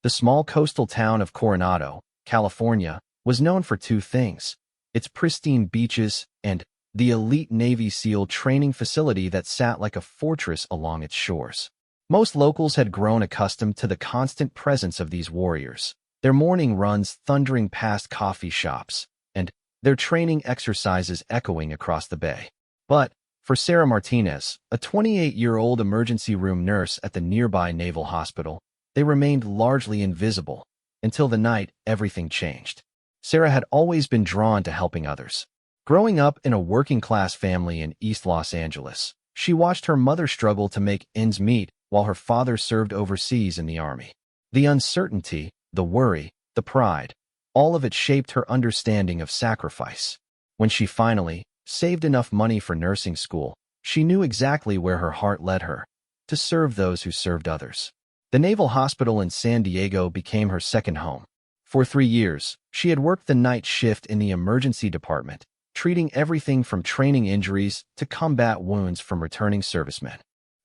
The small coastal town of Coronado, California, was known for two things: its pristine beaches and the elite Navy SEAL training facility that sat like a fortress along its shores. Most locals had grown accustomed to the constant presence of these warriors, their morning runs thundering past coffee shops, and their training exercises echoing across the bay. But for Sarah Martinez, a 28-year-old emergency room nurse at the nearby naval hospital, they remained largely invisible until the night everything changed. Sarah had always been drawn to helping others. Growing up in a working-class family in East Los Angeles, she watched her mother struggle to make ends meet while her father served overseas in the Army. The uncertainty, the worry, the pride, all of it shaped her understanding of sacrifice. When she finally saved enough money for nursing school, she knew exactly where her heart led her: to serve those who served others. The Naval Hospital in San Diego became her second home. For 3 years, she had worked the night shift in the emergency department, treating everything from training injuries to combat wounds from returning servicemen.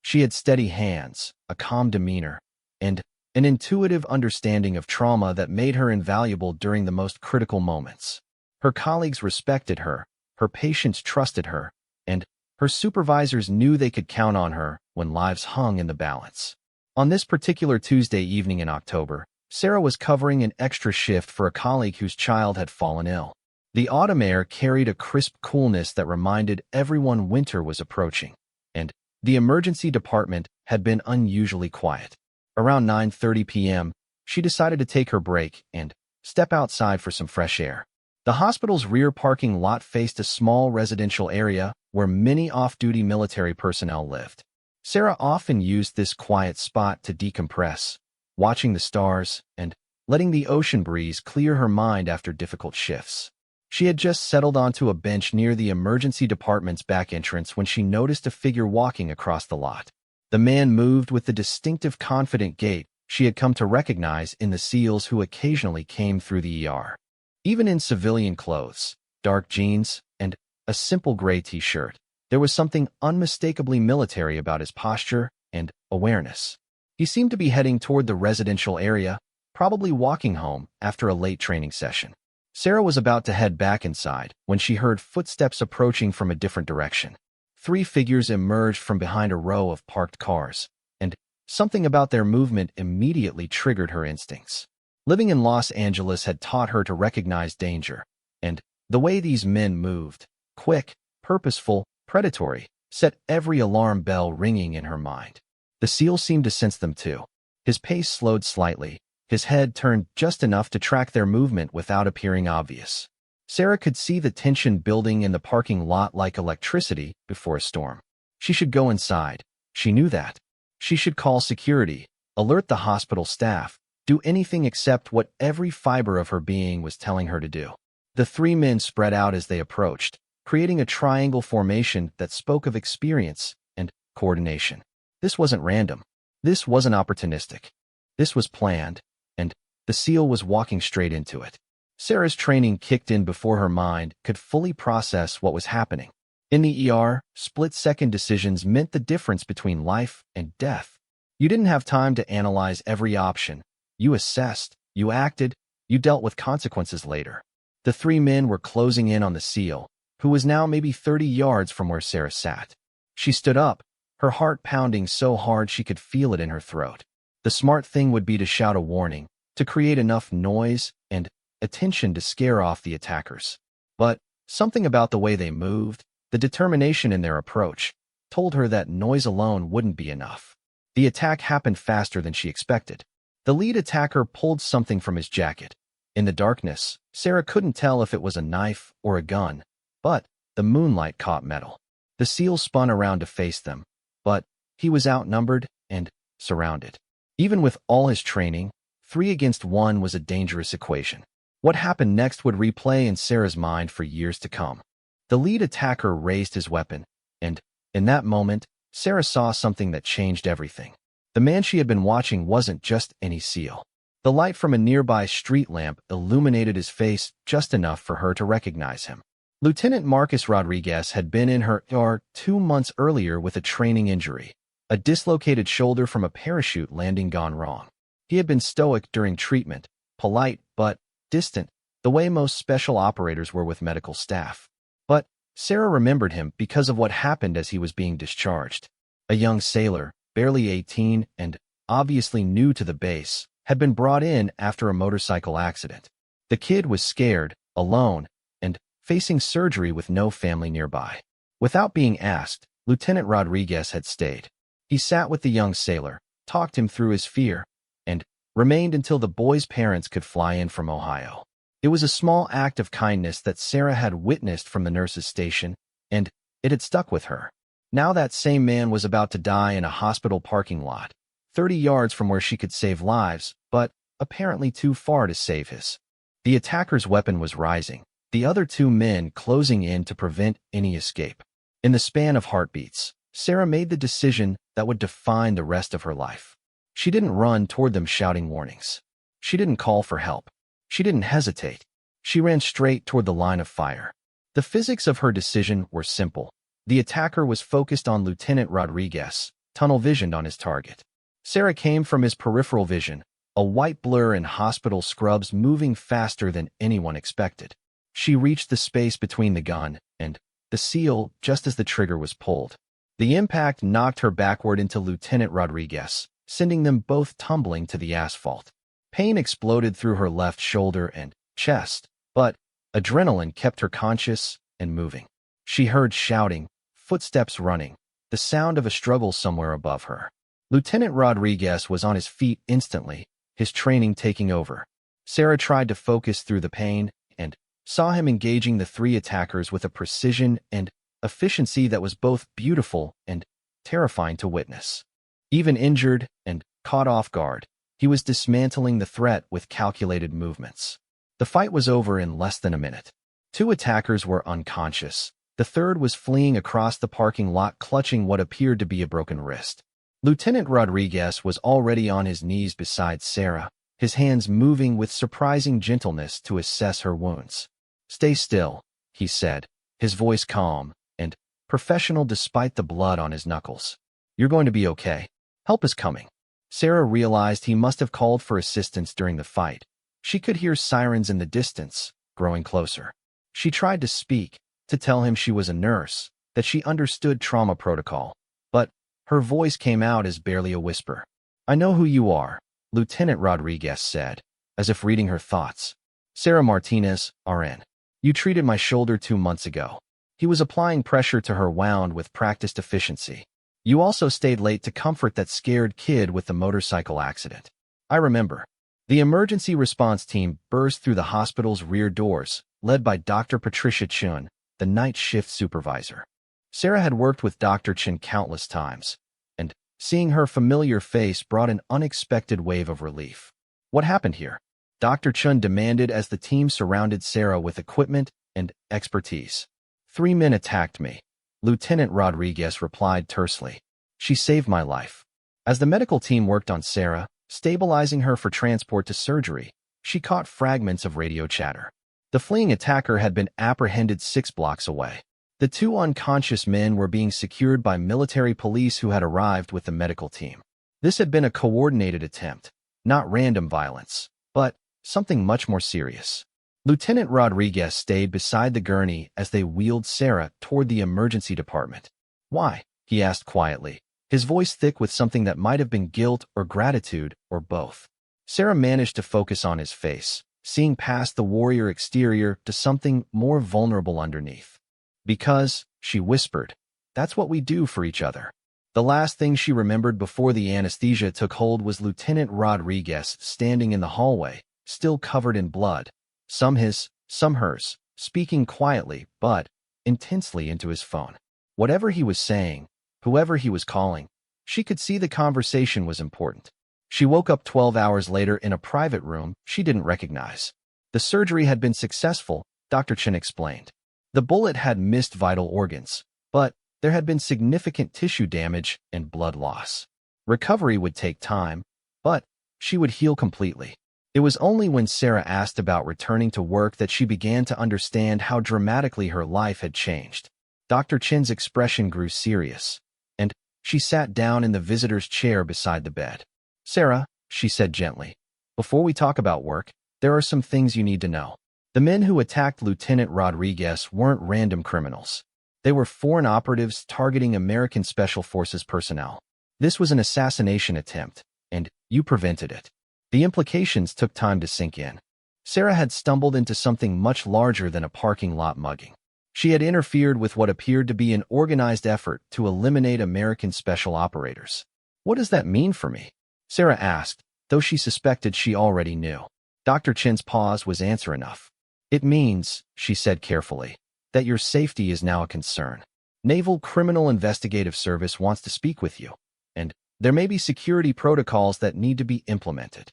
She had steady hands, a calm demeanor, and an intuitive understanding of trauma that made her invaluable during the most critical moments. Her colleagues respected her patients trusted her, and her supervisors knew they could count on her when lives hung in the balance. On this particular Tuesday evening in October, Sarah was covering an extra shift for a colleague whose child had fallen ill. The autumn air carried a crisp coolness that reminded everyone winter was approaching, and the emergency department had been unusually quiet. Around 9:30 p.m., she decided to take her break and step outside for some fresh air. The hospital's rear parking lot faced a small residential area where many off-duty military personnel lived. Sarah often used this quiet spot to decompress, watching the stars and letting the ocean breeze clear her mind after difficult shifts. She had just settled onto a bench near the emergency department's back entrance when she noticed a figure walking across the lot. The man moved with the distinctive confident gait she had come to recognize in the SEALs who occasionally came through the ER. Even in civilian clothes, dark jeans, and a simple gray t-shirt, there was something unmistakably military about his posture and awareness. He seemed to be heading toward the residential area, probably walking home after a late training session. Sarah was about to head back inside when she heard footsteps approaching from a different direction. 3 figures emerged from behind a row of parked cars, and something about their movement immediately triggered her instincts. Living in Los Angeles had taught her to recognize danger, and the way these men moved, quick, purposeful, predatory, set every alarm bell ringing in her mind. The SEAL seemed to sense them too. His pace slowed slightly, his head turned just enough to track their movement without appearing obvious. Sarah could see the tension building in the parking lot like electricity before a storm. She should go inside. She knew that. She should call security, alert the hospital staff, do anything except what every fiber of her being was telling her to do. The 3 men spread out as they approached, creating a triangle formation that spoke of experience and coordination. This wasn't random. This wasn't opportunistic. This was planned, and the SEAL was walking straight into it. Sarah's training kicked in before her mind could fully process what was happening. In the ER, split-second decisions meant the difference between life and death. You didn't have time to analyze every option. You assessed, you acted, you dealt with consequences later. The 3 men were closing in on the SEAL, who was now maybe 30 yards from where Sarah sat. She stood up, her heart pounding so hard she could feel it in her throat. The smart thing would be to shout a warning, to create enough noise and attention to scare off the attackers. But something about the way they moved, the determination in their approach, told her that noise alone wouldn't be enough. The attack happened faster than she expected. The lead attacker pulled something from his jacket. In the darkness, Sarah couldn't tell if it was a knife or a gun, but the moonlight caught metal. The SEAL spun around to face them, but he was outnumbered and surrounded. Even with all his training, 3 against 1 was a dangerous equation. What happened next would replay in Sarah's mind for years to come. The lead attacker raised his weapon, and in that moment, Sarah saw something that changed everything. The man she had been watching wasn't just any SEAL. The light from a nearby street lamp illuminated his face just enough for her to recognize him. Lieutenant Marcus Rodriguez had been in her ER 2 months earlier with a training injury, a dislocated shoulder from a parachute landing gone wrong. He had been stoic during treatment, polite but distant, the way most special operators were with medical staff. But Sarah remembered him because of what happened as he was being discharged. A young sailor, barely 18 and obviously new to the base, had been brought in after a motorcycle accident. The kid was scared, alone, and facing surgery with no family nearby. Without being asked, Lieutenant Rodriguez had stayed. He sat with the young sailor, talked him through his fear, and remained until the boy's parents could fly in from Ohio. It was a small act of kindness that Sarah had witnessed from the nurse's station, and it had stuck with her. Now that same man was about to die in a hospital parking lot, 30 yards from where she could save lives, but apparently too far to save his. The attacker's weapon was rising, the other two men closing in to prevent any escape. In the span of heartbeats, Sarah made the decision that would define the rest of her life. She didn't run toward them shouting warnings. She didn't call for help. She didn't hesitate. She ran straight toward the line of fire. The physics of her decision were simple. The attacker was focused on Lieutenant Rodriguez, tunnel-visioned on his target. Sarah came from his peripheral vision, a white blur in hospital scrubs moving faster than anyone expected. She reached the space between the gun and the seal just as the trigger was pulled. The impact knocked her backward into Lieutenant Rodriguez, sending them both tumbling to the asphalt. Pain exploded through her left shoulder and chest, but adrenaline kept her conscious and moving. She heard shouting, footsteps running, the sound of a struggle somewhere above her. Lieutenant Rodriguez was on his feet instantly, his training taking over. Sarah tried to focus through the pain and saw him engaging the three attackers with a precision and efficiency that was both beautiful and terrifying to witness. Even injured and caught off guard, he was dismantling the threat with calculated movements. The fight was over in less than a minute. Two attackers were unconscious. The third was fleeing across the parking lot clutching what appeared to be a broken wrist. Lieutenant Rodriguez was already on his knees beside Sarah, his hands moving with surprising gentleness to assess her wounds. "Stay still," he said, his voice calm and professional despite the blood on his knuckles. "You're going to be okay. Help is coming." Sarah realized he must have called for assistance during the fight. She could hear sirens in the distance, growing closer. She tried to speak, to tell him she was a nurse, that she understood trauma protocol, but her voice came out as barely a whisper. "I know who you are," Lieutenant Rodriguez said, as if reading her thoughts. "Sarah Martinez, RN. You treated my shoulder 2 months ago." He was applying pressure to her wound with practiced efficiency. "You also stayed late to comfort that scared kid with the motorcycle accident." "I remember." The emergency response team burst through the hospital's rear doors, led by Dr. Patricia Chun, the night shift supervisor. Sarah had worked with Dr. Chun countless times, and seeing her familiar face brought an unexpected wave of relief. "What happened here?" Dr. Chun demanded as the team surrounded Sarah with equipment and expertise. 3 men attacked me," Lieutenant Rodriguez replied tersely. "She saved my life." As the medical team worked on Sarah, stabilizing her for transport to surgery, she caught fragments of radio chatter. The fleeing attacker had been apprehended 6 blocks away. The 2 unconscious men were being secured by military police who had arrived with the medical team. This had been a coordinated attempt, not random violence, but something much more serious. Lieutenant Rodriguez stayed beside the gurney as they wheeled Sarah toward the emergency department. "Why?" he asked quietly, his voice thick with something that might have been guilt or gratitude or both. Sarah managed to focus on his face, seeing past the warrior exterior to something more vulnerable underneath. "Because," she whispered, "that's what we do for each other." The last thing she remembered before the anesthesia took hold was Lieutenant Rodriguez standing in the hallway, still covered in blood, some his, some hers, speaking quietly but intensely into his phone. Whatever he was saying, whoever he was calling, she could see the conversation was important. She woke up 12 hours later in a private room she didn't recognize. The surgery had been successful, Dr. Chen explained. The bullet had missed vital organs, but there had been significant tissue damage and blood loss. Recovery would take time, but she would heal completely. It was only when Sarah asked about returning to work that she began to understand how dramatically her life had changed. Dr. Chen's expression grew serious, and she sat down in the visitor's chair beside the bed. "Sarah, she said gently. Before we talk about work, there are some things you need to know. The men who attacked Lieutenant Rodriguez weren't random criminals. They were foreign operatives targeting American Special Forces personnel. This was an assassination attempt, and you prevented it. The implications took time to sink in. Sarah had stumbled into something much larger than a parking lot mugging. She had interfered with what appeared to be an organized effort to eliminate American special operators. What does that mean for me? Sarah asked, though she suspected she already knew. Dr. Chen's pause was answer enough. It means, she said carefully, that your safety is now a concern. Naval Criminal Investigative Service wants to speak with you, and there may be security protocols that need to be implemented.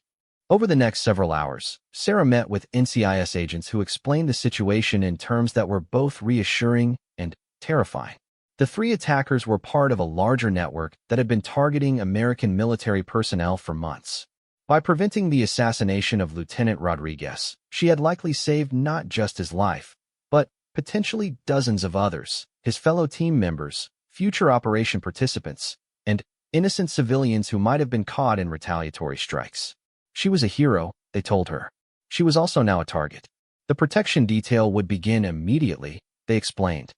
Over the next several hours, Sarah met with NCIS agents who explained the situation in terms that were both reassuring and terrifying. The three attackers were part of a larger network that had been targeting American military personnel for months. By preventing the assassination of Lieutenant Rodriguez, she had likely saved not just his life, but potentially dozens of others, his fellow team members, future operation participants, and innocent civilians who might have been caught in retaliatory strikes. She was a hero, they told her. She was also now a target. The protection detail would begin immediately, they explained.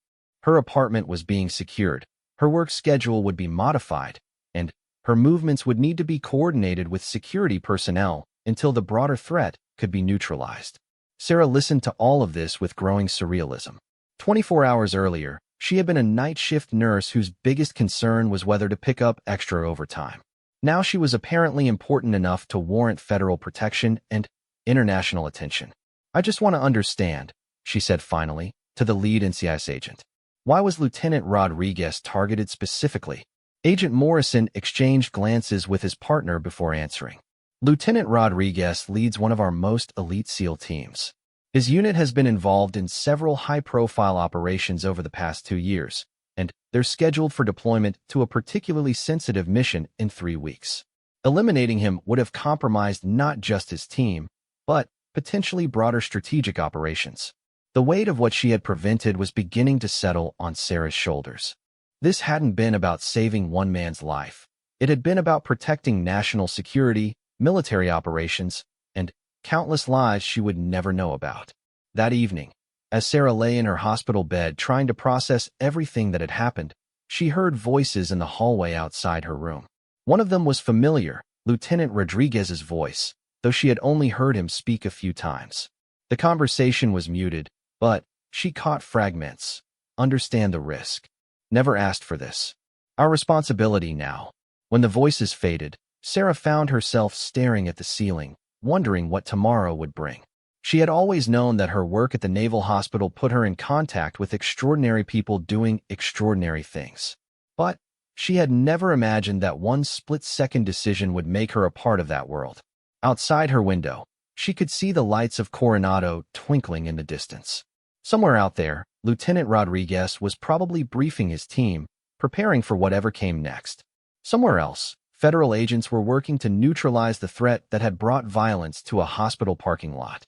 Her apartment was being secured, her work schedule would be modified, and her movements would need to be coordinated with security personnel until the broader threat could be neutralized. Sarah listened to all of this with growing surrealism. 24 hours earlier, she had been a night shift nurse whose biggest concern was whether to pick up extra overtime. Now she was apparently important enough to warrant federal protection and international attention. I just want to understand, she said finally, to the lead NCIS agent. Why was Lieutenant Rodriguez targeted specifically? Agent Morrison exchanged glances with his partner before answering. Lieutenant Rodriguez leads one of our most elite SEAL teams. His unit has been involved in several high-profile operations over the past 2 years, and they're scheduled for deployment to a particularly sensitive mission in 3 weeks. Eliminating him would have compromised not just his team, but potentially broader strategic operations. The weight of what she had prevented was beginning to settle on Sarah's shoulders. This hadn't been about saving one man's life. It had been about protecting national security, military operations, and countless lives she would never know about. That evening, as Sarah lay in her hospital bed trying to process everything that had happened, she heard voices in the hallway outside her room. One of them was familiar, Lieutenant Rodriguez's voice, though she had only heard him speak a few times. The conversation was muted, but she caught fragments. Understand the risk. Never asked for this. Our responsibility now. When the voices faded, Sarah found herself staring at the ceiling, wondering what tomorrow would bring. She had always known that her work at the Naval Hospital put her in contact with extraordinary people doing extraordinary things. But she had never imagined that one split-second decision would make her a part of that world. Outside her window, she could see the lights of Coronado twinkling in the distance. Somewhere out there, Lieutenant Rodriguez was probably briefing his team, preparing for whatever came next. Somewhere else, federal agents were working to neutralize the threat that had brought violence to a hospital parking lot.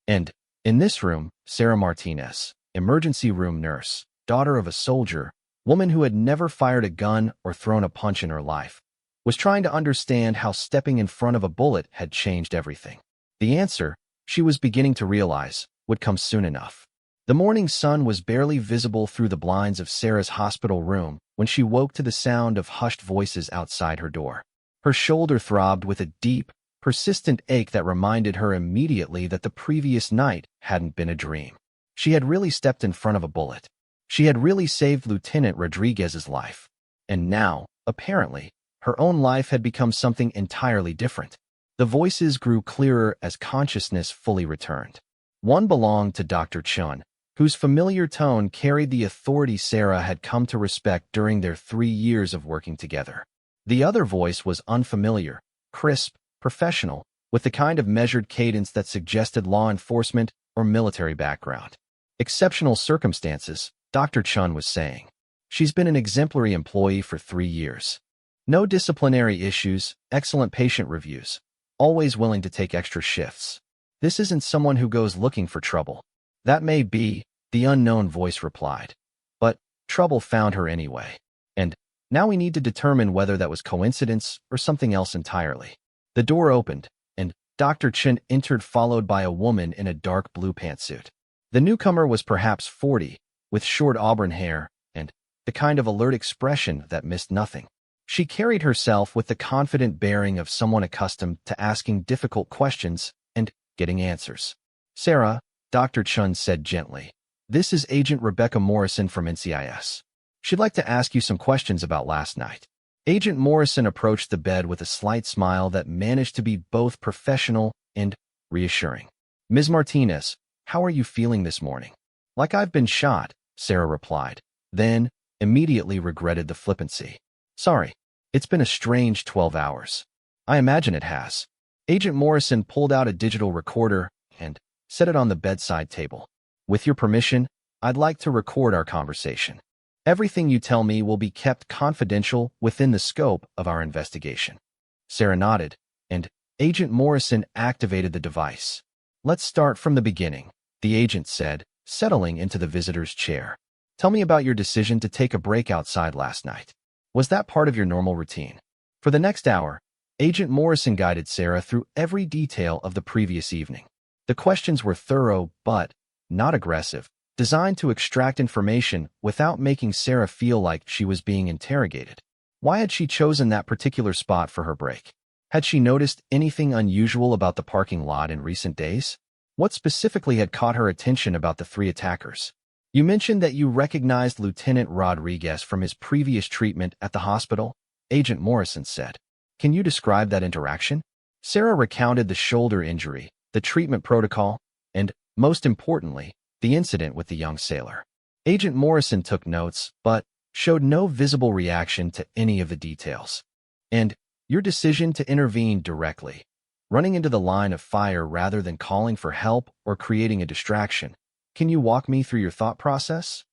And, in this room, Sarah Martinez, emergency room nurse, daughter of a soldier, woman who had never fired a gun or thrown a punch in her life, was trying to understand how stepping in front of a bullet had changed everything. The answer, she was beginning to realize, would come soon enough. The morning sun was barely visible through the blinds of Sarah's hospital room when she woke to the sound of hushed voices outside her door. Her shoulder throbbed with a deep, persistent ache that reminded her immediately that the previous night hadn't been a dream. She had really stepped in front of a bullet. She had really saved Lieutenant Rodriguez's life. And now, apparently, her own life had become something entirely different. The voices grew clearer as consciousness fully returned. One belonged to Dr. Chun, whose familiar tone carried the authority Sarah had come to respect during their 3 years of working together. The other voice was unfamiliar, crisp, professional, with the kind of measured cadence that suggested law enforcement or military background. Exceptional circumstances, Dr. Chun was saying. She's been an exemplary employee for 3 years. No disciplinary issues, excellent patient reviews, always willing to take extra shifts. This isn't someone who goes looking for trouble. That may be, the unknown voice replied. But trouble found her anyway. And now we need to determine whether that was coincidence or something else entirely. The door opened, and Dr. Chen entered, followed by a woman in a dark blue pantsuit. The newcomer was perhaps 40, with short auburn hair and the kind of alert expression that missed nothing. She carried herself with the confident bearing of someone accustomed to asking difficult questions and getting answers. "Sarah," Dr. Chun said gently, "this is Agent Rebecca Morrison from NCIS. She'd like to ask you some questions about last night." Agent Morrison approached the bed with a slight smile that managed to be both professional and reassuring. "Ms. Martinez, how are you feeling this morning?" "Like I've been shot," Sarah replied, then immediately regretted the flippancy. "Sorry, it's been a strange 12 hours. "I imagine it has." Agent Morrison pulled out a digital recorder and set it on the bedside table. "With your permission, I'd like to record our conversation. Everything you tell me will be kept confidential within the scope of our investigation." Sarah nodded, and Agent Morrison activated the device. "Let's start from the beginning," the agent said, settling into the visitor's chair. "Tell me about your decision to take a break outside last night. Was that part of your normal routine?" For the next hour, Agent Morrison guided Sarah through every detail of the previous evening. The questions were thorough but not aggressive, designed to extract information without making Sarah feel like she was being interrogated. Why had she chosen that particular spot for her break? Had she noticed anything unusual about the parking lot in recent days? What specifically had caught her attention about the three attackers? "You mentioned that you recognized Lieutenant Rodriguez from his previous treatment at the hospital," Agent Morrison said. "Can you describe that interaction?" Sarah recounted the shoulder injury, the treatment protocol, and, most importantly, the incident with the young sailor. Agent Morrison took notes, but showed no visible reaction to any of the details. "And your decision to intervene directly, running into the line of fire rather than calling for help or creating a distraction. Can you walk me through your thought process?"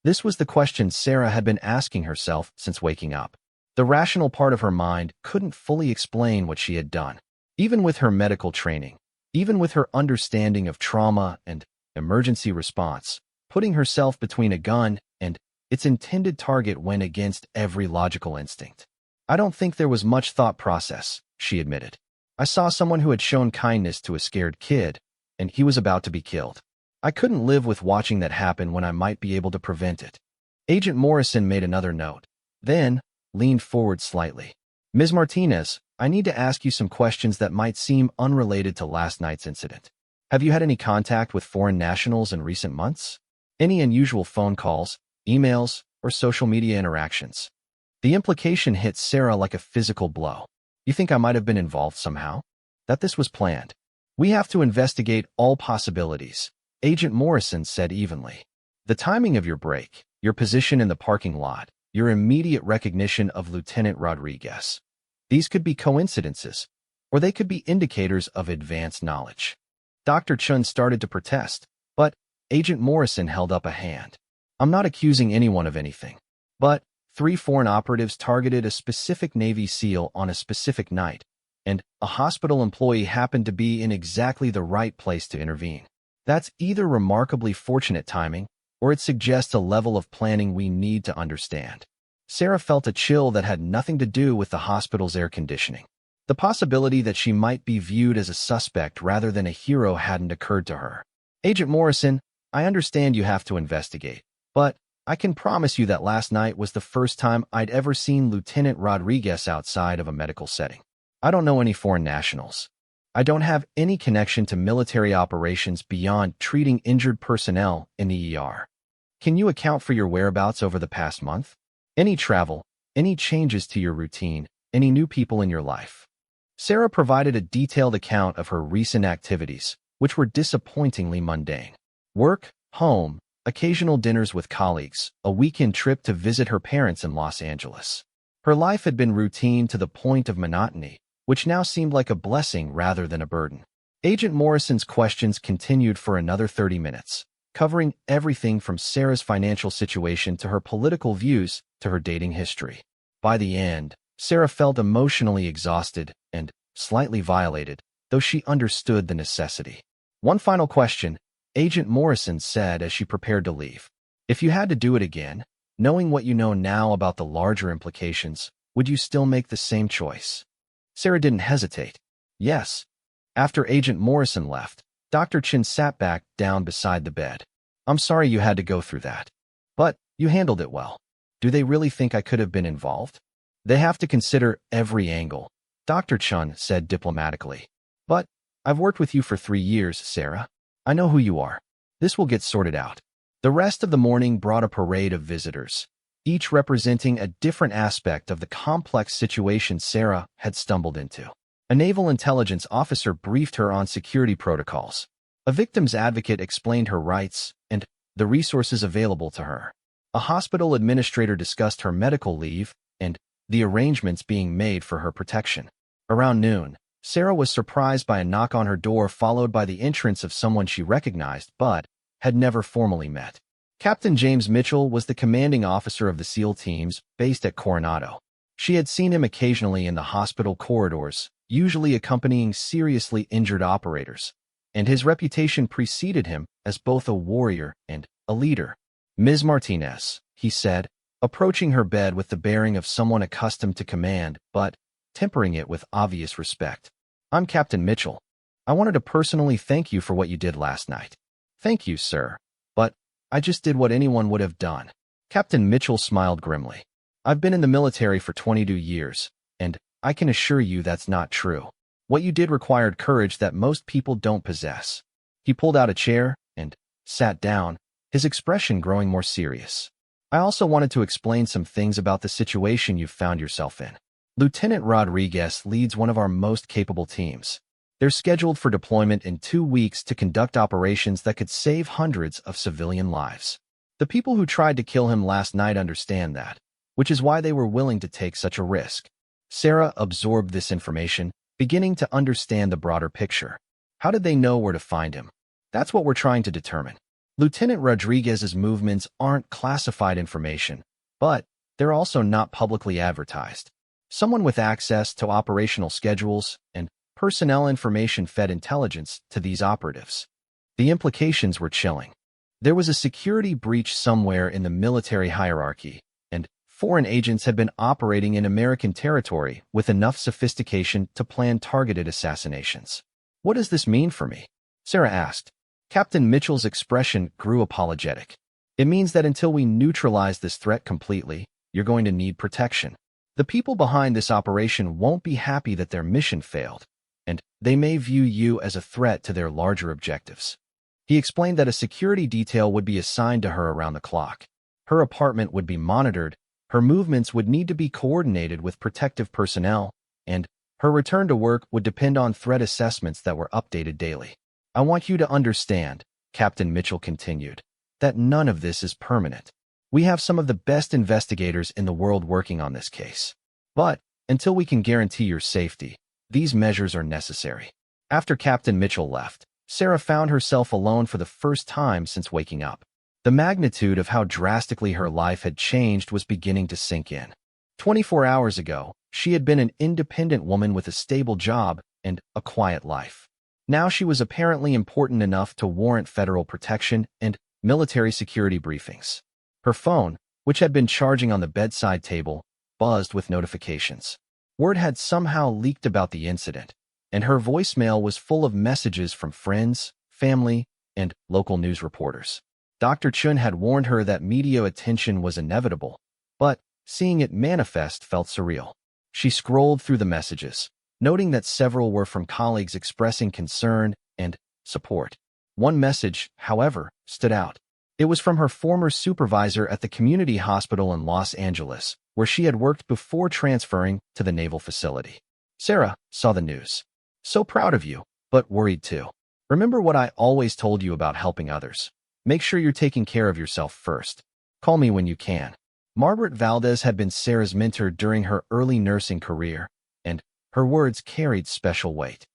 This was the question Sarah had been asking herself since waking up. The rational part of her mind couldn't fully explain what she had done. Even with her medical training, even with her understanding of trauma and emergency response, putting herself between a gun and its intended target went against every logical instinct. "I don't think there was much thought process," she admitted. "I saw someone who had shown kindness to a scared kid, and he was about to be killed. I couldn't live with watching that happen when I might be able to prevent it." Agent Morrison made another note, then leaned forward slightly. "Ms. Martinez, I need to ask you some questions that might seem unrelated to last night's incident. Have you had any contact with foreign nationals in recent months? Any unusual phone calls, emails, or social media interactions?" The implication hit Sarah like a physical blow. "You think I might have been involved somehow? That this was planned?" "We have to investigate all possibilities," Agent Morrison said evenly. "The timing of your break, your position in the parking lot, your immediate recognition of Lieutenant Rodriguez. These could be coincidences, or they could be indicators of advanced knowledge." Dr. Chun started to protest, but Agent Morrison held up a hand. "I'm not accusing anyone of anything, but 3 foreign operatives targeted a specific Navy SEAL on a specific night, and a hospital employee happened to be in exactly the right place to intervene. That's either remarkably fortunate timing, or it suggests a level of planning we need to understand." Sarah felt a chill that had nothing to do with the hospital's air conditioning. The possibility that she might be viewed as a suspect rather than a hero hadn't occurred to her. "Agent Morrison, I understand you have to investigate, but I can promise you that last night was the first time I'd ever seen Lieutenant Rodriguez outside of a medical setting. I don't know any foreign nationals. I don't have any connection to military operations beyond treating injured personnel in the ER. Can you account for your whereabouts over the past month? Any travel, any changes to your routine, any new people in your life?" Sarah provided a detailed account of her recent activities, which were disappointingly mundane. Work, home, occasional dinners with colleagues, a weekend trip to visit her parents in Los Angeles. Her life had been routine to the point of monotony, which now seemed like a blessing rather than a burden. Agent Morrison's questions continued for another 30 minutes, covering everything from Sarah's financial situation to her political views to her dating history. By the end, Sarah felt emotionally exhausted and slightly violated, though she understood the necessity. "One final question," Agent Morrison said as she prepared to leave. "If you had to do it again, knowing what you know now about the larger implications, would you still make the same choice?" Sarah didn't hesitate. Yes. After Agent Morrison left, Dr. Chin sat back down beside the bed. I'm sorry you had to go through that. But you handled it well. Do they really think I could have been involved? They have to consider every angle, Dr. Chun said diplomatically. But I've worked with you for 3 years, Sarah. I know who you are. This will get sorted out. The rest of the morning brought a parade of visitors, each representing a different aspect of the complex situation Sarah had stumbled into. A naval intelligence officer briefed her on security protocols. A victim's advocate explained her rights and the resources available to her. A hospital administrator discussed her medical leave and the arrangements being made for her protection. Around noon, Sarah was surprised by a knock on her door, followed by the entrance of someone she recognized but had never formally met. Captain James Mitchell was the commanding officer of the SEAL teams based at Coronado. She had seen him occasionally in the hospital corridors, usually accompanying seriously injured operators, and his reputation preceded him as both a warrior and a leader. Ms. Martinez, he said, approaching her bed with the bearing of someone accustomed to command, but tempering it with obvious respect. I'm Captain Mitchell. I wanted to personally thank you for what you did last night. Thank you, sir. But I just did what anyone would have done. Captain Mitchell smiled grimly. I've been in the military for 22 years, and I can assure you that's not true. What you did required courage that most people don't possess. He pulled out a chair and sat down, his expression growing more serious. I also wanted to explain some things about the situation you've found yourself in. Lieutenant Rodriguez leads one of our most capable teams. They're scheduled for deployment in 2 weeks to conduct operations that could save hundreds of civilian lives. The people who tried to kill him last night understand that, which is why they were willing to take such a risk. Sarah absorbed this information, beginning to understand the broader picture. How did they know where to find him? That's what we're trying to determine. Lieutenant Rodriguez's movements aren't classified information, but they're also not publicly advertised. Someone with access to operational schedules and personnel information fed intelligence to these operatives. The implications were chilling. There was a security breach somewhere in the military hierarchy, and foreign agents had been operating in American territory with enough sophistication to plan targeted assassinations. What does this mean for me? Sarah asked. Captain Mitchell's expression grew apologetic. It means that until we neutralize this threat completely, you're going to need protection. The people behind this operation won't be happy that their mission failed, and they may view you as a threat to their larger objectives. He explained that a security detail would be assigned to her around the clock. Her apartment would be monitored, her movements would need to be coordinated with protective personnel, and her return to work would depend on threat assessments that were updated daily. I want you to understand, Captain Mitchell continued, that none of this is permanent. We have some of the best investigators in the world working on this case. But until we can guarantee your safety, these measures are necessary. After Captain Mitchell left, Sarah found herself alone for the first time since waking up. The magnitude of how drastically her life had changed was beginning to sink in. 24 hours ago, she had been an independent woman with a stable job and a quiet life. Now she was apparently important enough to warrant federal protection and military security briefings. Her phone, which had been charging on the bedside table, buzzed with notifications. Word had somehow leaked about the incident, and her voicemail was full of messages from friends, family, and local news reporters. Dr. Chun had warned her that media attention was inevitable, but seeing it manifest felt surreal. She scrolled through the messages, noting that several were from colleagues expressing concern and support. One message, however, stood out. It was from her former supervisor at the community hospital in Los Angeles, where she had worked before transferring to the naval facility. Sarah saw the news. So proud of you, but worried too. Remember what I always told you about helping others. Make sure you're taking care of yourself first. Call me when you can. Margaret Valdez had been Sarah's mentor during her early nursing career, and her words carried special weight.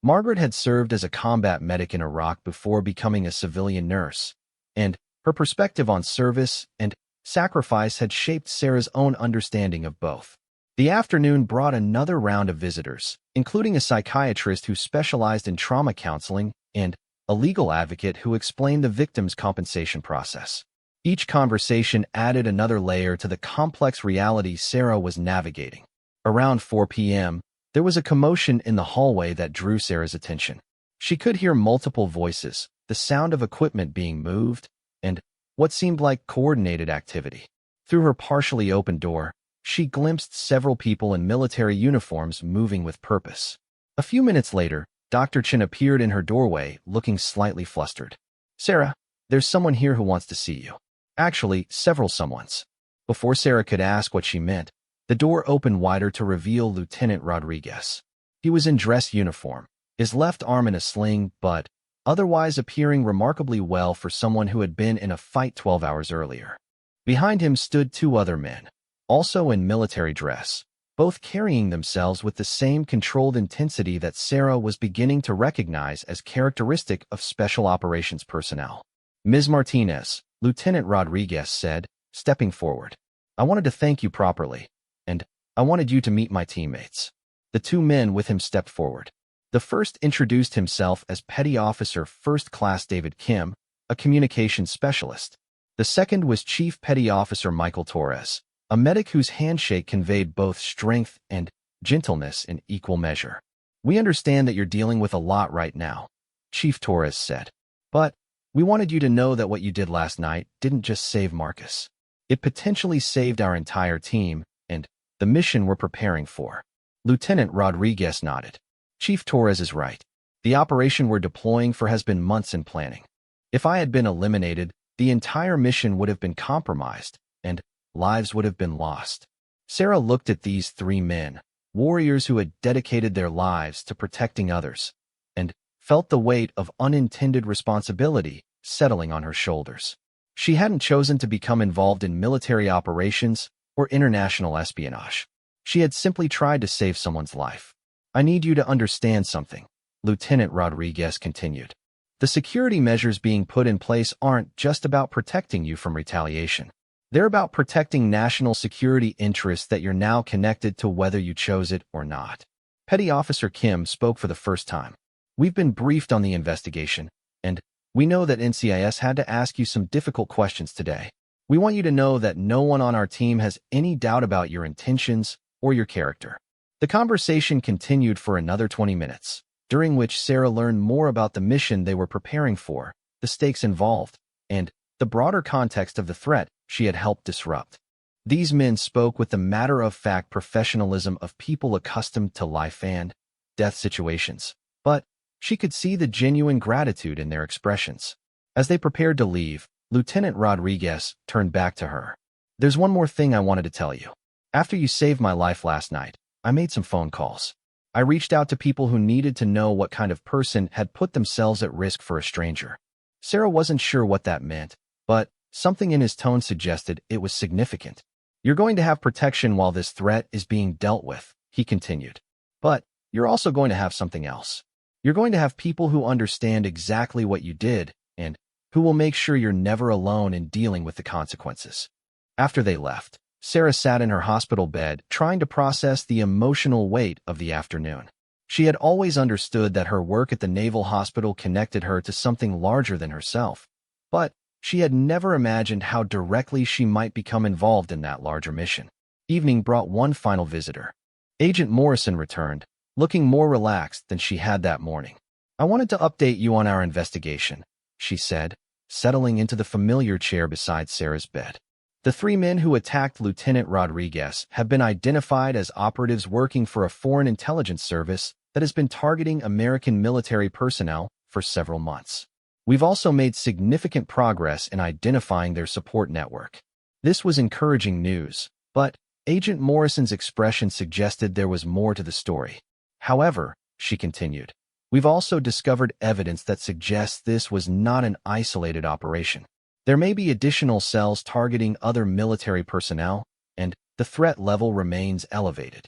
Margaret had served as a combat medic in Iraq before becoming a civilian nurse, and her perspective on service and sacrifice had shaped Sarah's own understanding of both. The afternoon brought another round of visitors, including a psychiatrist who specialized in trauma counseling and a legal advocate who explained the victim's compensation process. Each conversation added another layer to the complex reality Sarah was navigating. Around 4 p.m., There was a commotion in the hallway that drew Sarah's attention. She could hear multiple voices, the sound of equipment being moved, and what seemed like coordinated activity. Through her partially open door, she glimpsed several people in military uniforms moving with purpose. A few minutes later, Dr. Chen appeared in her doorway, looking slightly flustered. "Sarah, there's someone here who wants to see you." Actually, several someones. Before Sarah could ask what she meant, the door opened wider to reveal Lieutenant Rodriguez. He was in dress uniform, his left arm in a sling, but otherwise appearing remarkably well for someone who had been in a fight 12 hours earlier. Behind him stood two other men, also in military dress, both carrying themselves with the same controlled intensity that Sarah was beginning to recognize as characteristic of special operations personnel. "Ms. Martinez," Lieutenant Rodriguez said, stepping forward. "I wanted to thank you properly, and I wanted you to meet my teammates." The two men with him stepped forward. The first introduced himself as Petty Officer First Class David Kim, a communications specialist. The second was Chief Petty Officer Michael Torres, a medic whose handshake conveyed both strength and gentleness in equal measure. "We understand that you're dealing with a lot right now," Chief Torres said. "But we wanted you to know that what you did last night didn't just save Marcus. It potentially saved our entire team and the mission we're preparing for." Lieutenant Rodriguez nodded. "Chief Torres is right. The operation we're deploying for has been months in planning. If I had been eliminated, the entire mission would have been compromised, and lives would have been lost." Sarah looked at these three men, warriors who had dedicated their lives to protecting others, and felt the weight of unintended responsibility settling on her shoulders. She hadn't chosen to become involved in military operations or international espionage. She had simply tried to save someone's life. "I need you to understand something," Lieutenant Rodriguez continued. "The security measures being put in place aren't just about protecting you from retaliation. They're about protecting national security interests that you're now connected to whether you chose it or not." Petty Officer Kim spoke for the first time. "We've been briefed on the investigation, and we know that NCIS had to ask you some difficult questions today. We want you to know that no one on our team has any doubt about your intentions or your character." The conversation continued for another 20 minutes, during which Sarah learned more about the mission they were preparing for, the stakes involved, and the broader context of the threat she had helped disrupt. These men spoke with the matter-of-fact professionalism of people accustomed to life and death situations, but she could see the genuine gratitude in their expressions. As they prepared to leave, Lieutenant Rodriguez turned back to her. "There's one more thing I wanted to tell you. After you saved my life last night, I made some phone calls. I reached out to people who needed to know what kind of person had put themselves at risk for a stranger." Sarah wasn't sure what that meant, but something in his tone suggested it was significant. "You're going to have protection while this threat is being dealt with," he continued. "But you're also going to have something else. You're going to have people who understand exactly what you did and who will make sure you're never alone in dealing with the consequences." After they left, Sarah sat in her hospital bed trying to process the emotional weight of the afternoon. She had always understood that her work at the Naval Hospital connected her to something larger than herself, but she had never imagined how directly she might become involved in that larger mission. Evening brought one final visitor. Agent Morrison returned, looking more relaxed than she had that morning. "I wanted to update you on our investigation," she said, settling into the familiar chair beside Sarah's bed. "The three men who attacked Lieutenant Rodriguez have been identified as operatives working for a foreign intelligence service that has been targeting American military personnel for several months. We've also made significant progress in identifying their support network." This was encouraging news, but Agent Morrison's expression suggested there was more to the story. "However," she continued, "we've also discovered evidence that suggests this was not an isolated operation. There may be additional cells targeting other military personnel, and the threat level remains elevated."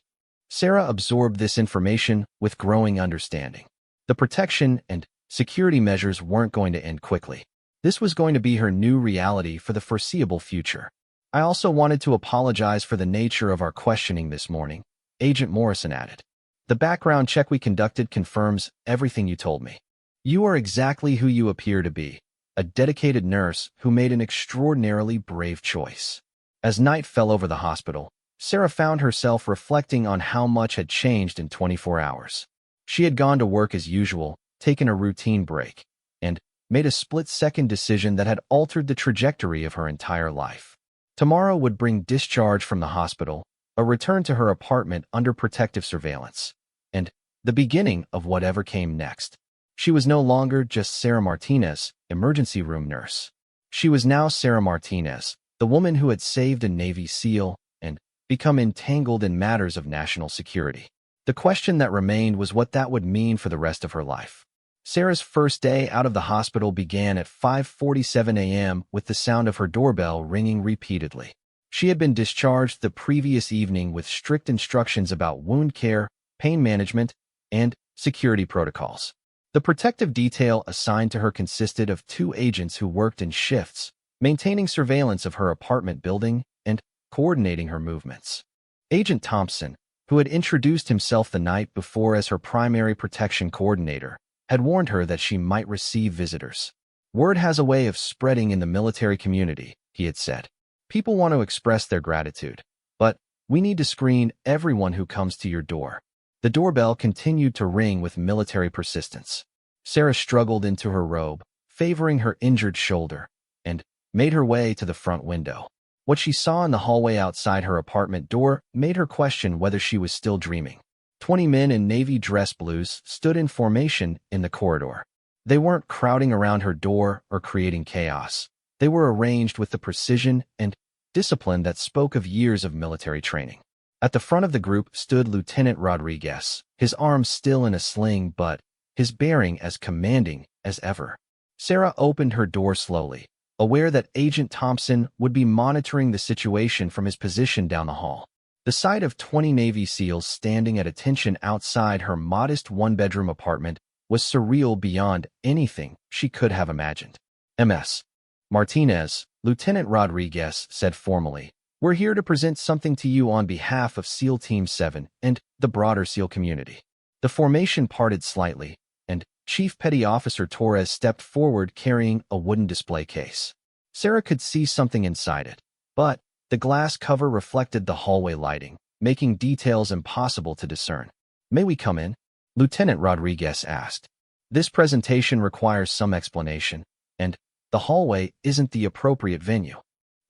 Sarah absorbed this information with growing understanding. The protection and security measures weren't going to end quickly. This was going to be her new reality for the foreseeable future. "I also wanted to apologize for the nature of our questioning this morning," Agent Morrison added. "The background check we conducted confirms everything you told me. You are exactly who you appear to be, a dedicated nurse who made an extraordinarily brave choice." As night fell over the hospital, Sarah found herself reflecting on how much had changed in 24 hours. She had gone to work as usual, taken a routine break, and made a split-second decision that had altered the trajectory of her entire life. Tomorrow would bring discharge from the hospital, a return to her apartment under protective surveillance, and the beginning of whatever came next. She was no longer just Sarah Martinez, emergency room nurse. She was now Sarah Martinez, the woman who had saved a Navy SEAL and become entangled in matters of national security. The question that remained was what that would mean for the rest of her life. Sarah's first day out of the hospital began at 5:47 a.m. with the sound of her doorbell ringing repeatedly. She had been discharged the previous evening with strict instructions about wound care, pain management, and security protocols. The protective detail assigned to her consisted of 2 agents who worked in shifts, maintaining surveillance of her apartment building and coordinating her movements. Agent Thompson, who had introduced himself the night before as her primary protection coordinator, had warned her that she might receive visitors. "Word has a way of spreading in the military community," he had said. "People want to express their gratitude, but we need to screen everyone who comes to your door." The doorbell continued to ring with military persistence. Sarah struggled into her robe, favoring her injured shoulder, and made her way to the front window. What she saw in the hallway outside her apartment door made her question whether she was still dreaming. 20 men in navy dress blues stood in formation in the corridor. They weren't crowding around her door or creating chaos. They were arranged with the precision and discipline that spoke of years of military training. At the front of the group stood Lieutenant Rodriguez, his arms still in a sling but his bearing as commanding as ever. Sarah opened her door slowly, aware that Agent Thompson would be monitoring the situation from his position down the hall. The sight of 20 Navy SEALs standing at attention outside her modest one-bedroom apartment was surreal beyond anything she could have imagined. "Ms. Martinez," Lieutenant Rodriguez said formally, "we're here to present something to you on behalf of SEAL Team 7 and the broader SEAL community." The formation parted slightly, and Chief Petty Officer Torres stepped forward carrying a wooden display case. Sarah could see something inside it, but the glass cover reflected the hallway lighting, making details impossible to discern. "May we come in?" Lieutenant Rodriguez asked. "This presentation requires some explanation, and the hallway isn't the appropriate venue."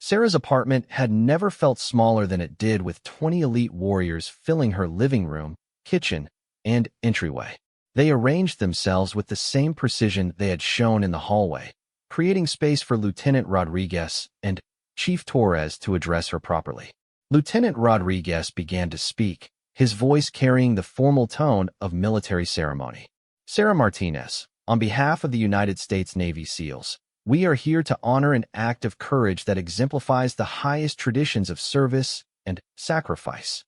Sarah's apartment had never felt smaller than it did with 20 elite warriors filling her living room, kitchen, and entryway. They arranged themselves with the same precision they had shown in the hallway, creating space for Lieutenant Rodriguez and Chief Torres to address her properly. Lieutenant Rodriguez began to speak, his voice carrying the formal tone of military ceremony. "Sarah Martinez, on behalf of the United States Navy SEALs, we are here to honor an act of courage that exemplifies the highest traditions of service and sacrifice."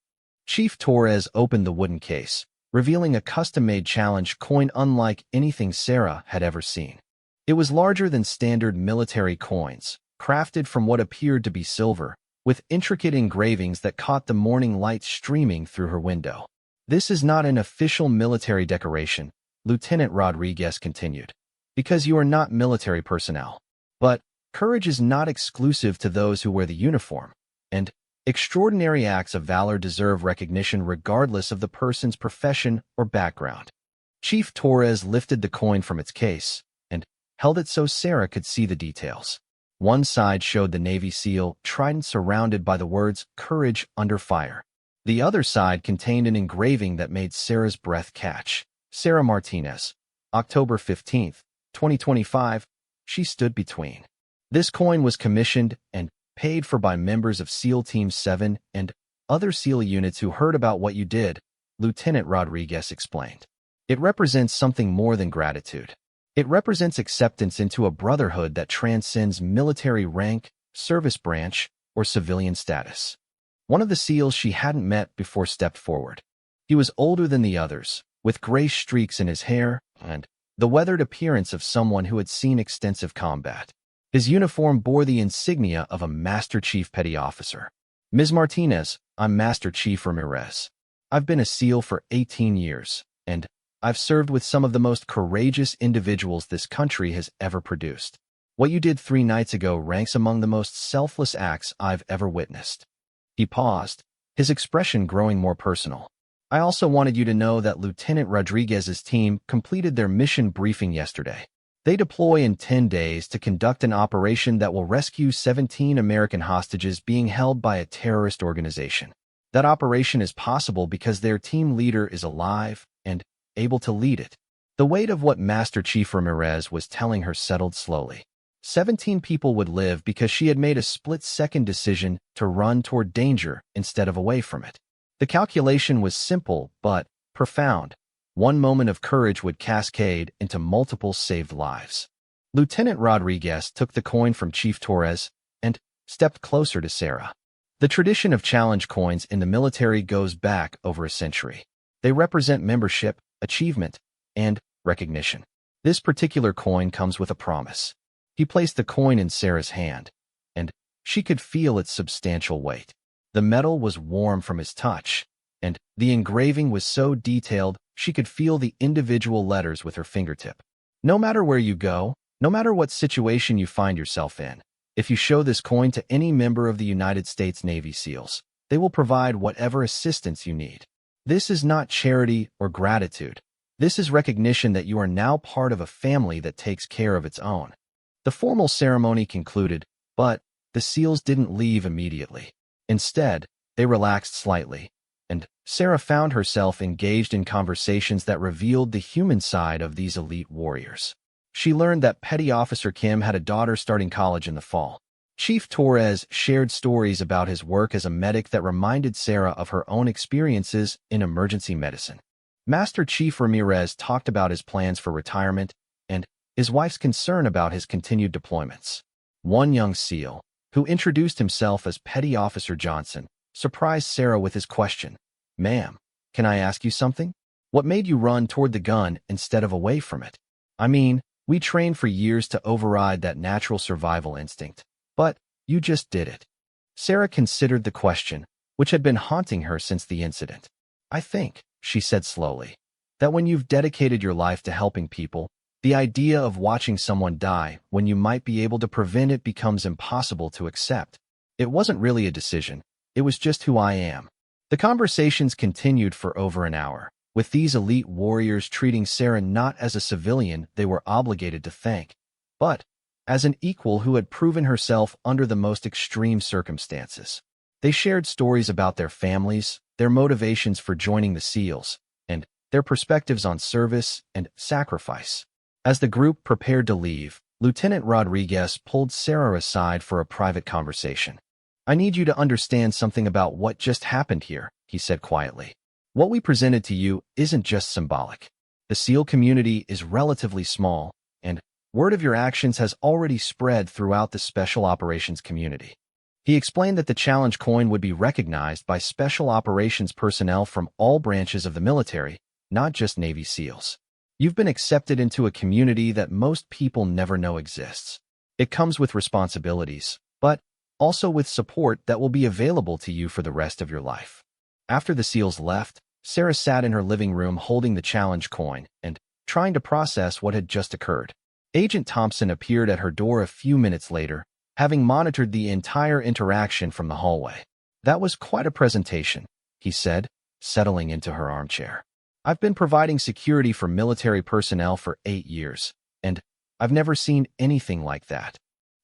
Chief Torres opened the wooden case, revealing a custom-made challenge coin unlike anything Sarah had ever seen. It was larger than standard military coins, crafted from what appeared to be silver, with intricate engravings that caught the morning light streaming through her window. "This is not an official military decoration," Lieutenant Rodriguez continued, "because you are not military personnel. But courage is not exclusive to those who wear the uniform, and extraordinary acts of valor deserve recognition regardless of the person's profession or background." Chief Torres lifted the coin from its case and held it so Sarah could see the details. One side showed the Navy SEAL trident surrounded by the words "Courage Under Fire." The other side contained an engraving that made Sarah's breath catch. "Sarah Martinez, October 15th, 2025, she stood between." This coin was commissioned and paid for by members of SEAL Team 7 and other SEAL units who heard about what you did, Lieutenant Rodriguez explained. "It represents something more than gratitude. It represents acceptance into a brotherhood that transcends military rank, service branch, or civilian status." One of the SEALs she hadn't met before stepped forward. He was older than the others, with gray streaks in his hair and the weathered appearance of someone who had seen extensive combat. His uniform bore the insignia of a Master Chief Petty Officer. "Ms. Martinez, I'm Master Chief Ramirez. I've been a SEAL for 18 years, and I've served with some of the most courageous individuals this country has ever produced. What you did 3 nights ago ranks among the most selfless acts I've ever witnessed." He paused, his expression growing more personal. I also wanted you to know that Lieutenant Rodriguez's team completed their mission briefing yesterday. They deploy in 10 days to conduct an operation that will rescue 17 American hostages being held by a terrorist organization. That operation is possible because their team leader is alive and able to lead it. The weight of what Master Chief Ramirez was telling her settled slowly. 17 people would live because she had made a split-second decision to run toward danger instead of away from it. The calculation was simple but profound. One moment of courage would cascade into multiple saved lives. Lieutenant Rodriguez took the coin from Chief Torres and stepped closer to Sarah. The tradition of challenge coins in the military goes back over a century. They represent membership, achievement, and recognition. This particular coin comes with a promise. He placed the coin in Sarah's hand, and she could feel its substantial weight. The metal was warm from his touch, and the engraving was so detailed she could feel the individual letters with her fingertip. No matter where you go, no matter what situation you find yourself in, if you show this coin to any member of the United States Navy SEALs, they will provide whatever assistance you need. This is not charity or gratitude. This is recognition that you are now part of a family that takes care of its own. The formal ceremony concluded, but the SEALs didn't leave immediately. Instead, they relaxed slightly, and Sarah found herself engaged in conversations that revealed the human side of these elite warriors. She learned that Petty Officer Kim had a daughter starting college in the fall. Chief Torres shared stories about his work as a medic that reminded Sarah of her own experiences in emergency medicine. Master Chief Ramirez talked about his plans for retirement and his wife's concern about his continued deployments. One young SEAL, who introduced himself as Petty Officer Johnson, surprised Sarah with his question, "Ma'am, can I ask you something? What made you run toward the gun instead of away from it? I mean, we trained for years to override that natural survival instinct, but you just did it." Sarah considered the question, which had been haunting her since the incident. "I think," she said slowly, "that when you've dedicated your life to helping people, the idea of watching someone die when you might be able to prevent it becomes impossible to accept. It wasn't really a decision. It was just who I am." The conversations continued for over an hour, with these elite warriors treating Sarah not as a civilian they were obligated to thank, but as an equal who had proven herself under the most extreme circumstances. They shared stories about their families, their motivations for joining the SEALs, and their perspectives on service and sacrifice. As the group prepared to leave, Lieutenant Rodriguez pulled Sarah aside for a private conversation. "I need you to understand something about what just happened here," he said quietly. "What we presented to you isn't just symbolic. The SEAL community is relatively small, and word of your actions has already spread throughout the Special Operations community." He explained that the challenge coin would be recognized by Special Operations personnel from all branches of the military, not just Navy SEALs. You've been accepted into a community that most people never know exists. It comes with responsibilities, but also with support that will be available to you for the rest of your life. After the SEALs left, Sarah sat in her living room holding the challenge coin and trying to process what had just occurred. Agent Thompson appeared at her door a few minutes later, having monitored the entire interaction from the hallway. "That was quite a presentation," he said, settling into her armchair. "I've been providing security for military personnel for 8 years, and I've never seen anything like that."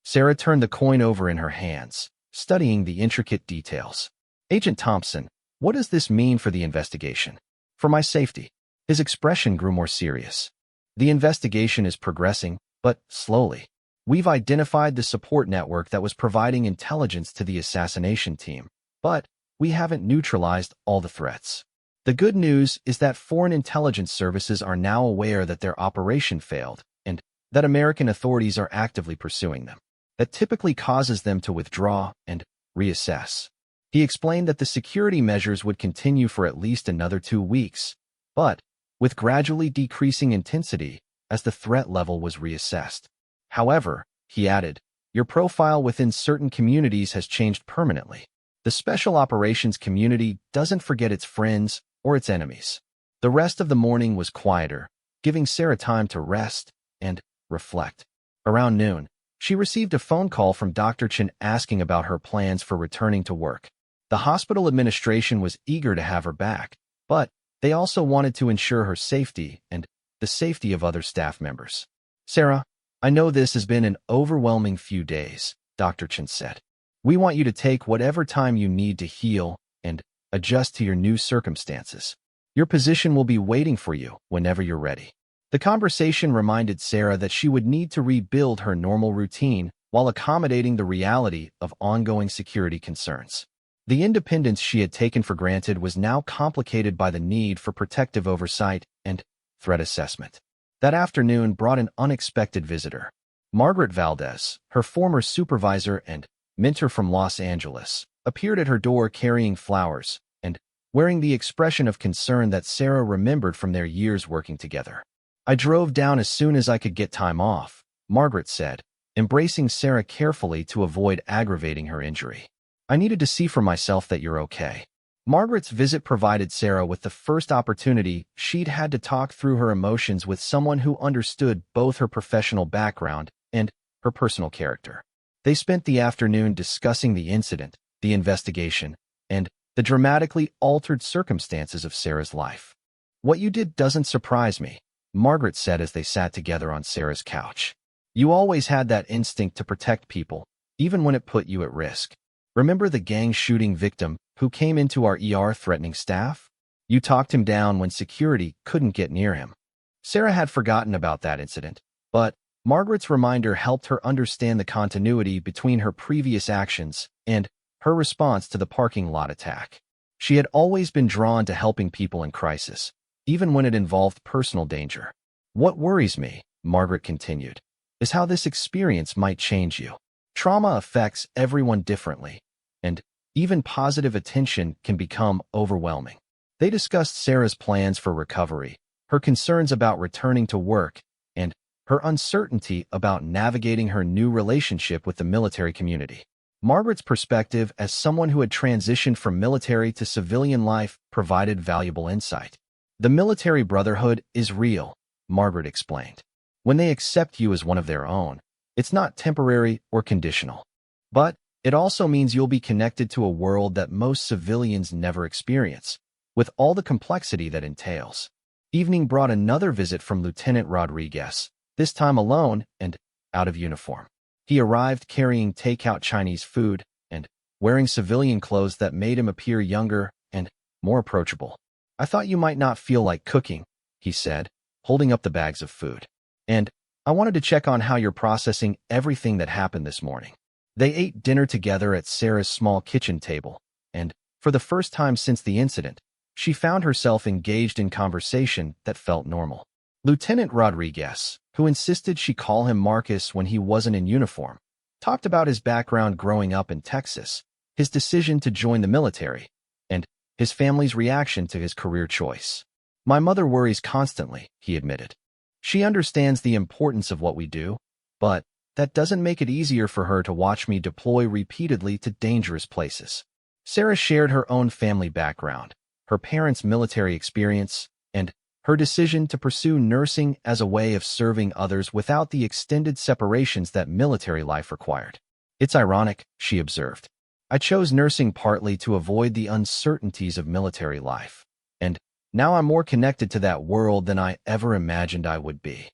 Sarah turned the coin over in her hands, studying the intricate details. "Agent Thompson, what does this mean for the investigation? For my safety?" His expression grew more serious. "The investigation is progressing, but slowly. We've identified the support network that was providing intelligence to the assassination team, but we haven't neutralized all the threats. The good news is that foreign intelligence services are now aware that their operation failed and that American authorities are actively pursuing them. That typically causes them to withdraw and reassess." He explained that the security measures would continue for at least another 2 weeks, but with gradually decreasing intensity as the threat level was reassessed. "However," he added, "your profile within certain communities has changed permanently. The Special Operations community doesn't forget its friends or its enemies." The rest of the morning was quieter, giving Sarah time to rest and reflect. Around noon, she received a phone call from Dr. Chen asking about her plans for returning to work. The hospital administration was eager to have her back, but they also wanted to ensure her safety and the safety of other staff members. Sarah, I know this has been an overwhelming few days, Dr. Chen said. We want you to take whatever time you need to heal and adjust to your new circumstances. Your position will be waiting for you whenever you're ready. The conversation reminded Sarah that she would need to rebuild her normal routine while accommodating the reality of ongoing security concerns. The independence she had taken for granted was now complicated by the need for protective oversight and threat assessment. That afternoon brought an unexpected visitor. Margaret Valdez, her former supervisor and mentor from Los Angeles, appeared at her door carrying flowers and wearing the expression of concern that Sarah remembered from their years working together. I drove down as soon as I could get time off, Margaret said, embracing Sarah carefully to avoid aggravating her injury. I needed to see for myself that you're okay. Margaret's visit provided Sarah with the first opportunity she'd had to talk through her emotions with someone who understood both her professional background and her personal character. They spent the afternoon discussing the incident, the investigation, and the dramatically altered circumstances of Sarah's life. What you did doesn't surprise me, Margaret said as they sat together on Sarah's couch. You always had that instinct to protect people, even when it put you at risk. Remember the gang shooting victim who came into our ER threatening staff? You talked him down when security couldn't get near him. Sarah had forgotten about that incident, but Margaret's reminder helped her understand the continuity between her previous actions and her response to the parking lot attack. She had always been drawn to helping people in crisis, even when it involved personal danger. What worries me, Margaret continued, is how this experience might change you. Trauma affects everyone differently, and even positive attention can become overwhelming. They discussed Sarah's plans for recovery, her concerns about returning to work, and her uncertainty about navigating her new relationship with the military community. Margaret's perspective as someone who had transitioned from military to civilian life provided valuable insight. The military brotherhood is real, Margaret explained. When they accept you as one of their own, it's not temporary or conditional. But it also means you'll be connected to a world that most civilians never experience, with all the complexity that entails. Evening brought another visit from Lieutenant Rodriguez, this time alone and out of uniform. He arrived carrying takeout Chinese food and wearing civilian clothes that made him appear younger and more approachable. I thought you might not feel like cooking, he said, holding up the bags of food. And I wanted to check on how you're processing everything that happened this morning. They ate dinner together at Sarah's small kitchen table, and for the first time since the incident, she found herself engaged in conversation that felt normal. Lieutenant Rodriguez, who insisted she call him Marcus when he wasn't in uniform, talked about his background growing up in Texas, his decision to join the military, and his family's reaction to his career choice. My mother worries constantly, he admitted. She understands the importance of what we do, but that doesn't make it easier for her to watch me deploy repeatedly to dangerous places. Sarah shared her own family background, her parents' military experience, and her decision to pursue nursing as a way of serving others without the extended separations that military life required. It's ironic, she observed. I chose nursing partly to avoid the uncertainties of military life, and now I'm more connected to that world than I ever imagined I would be.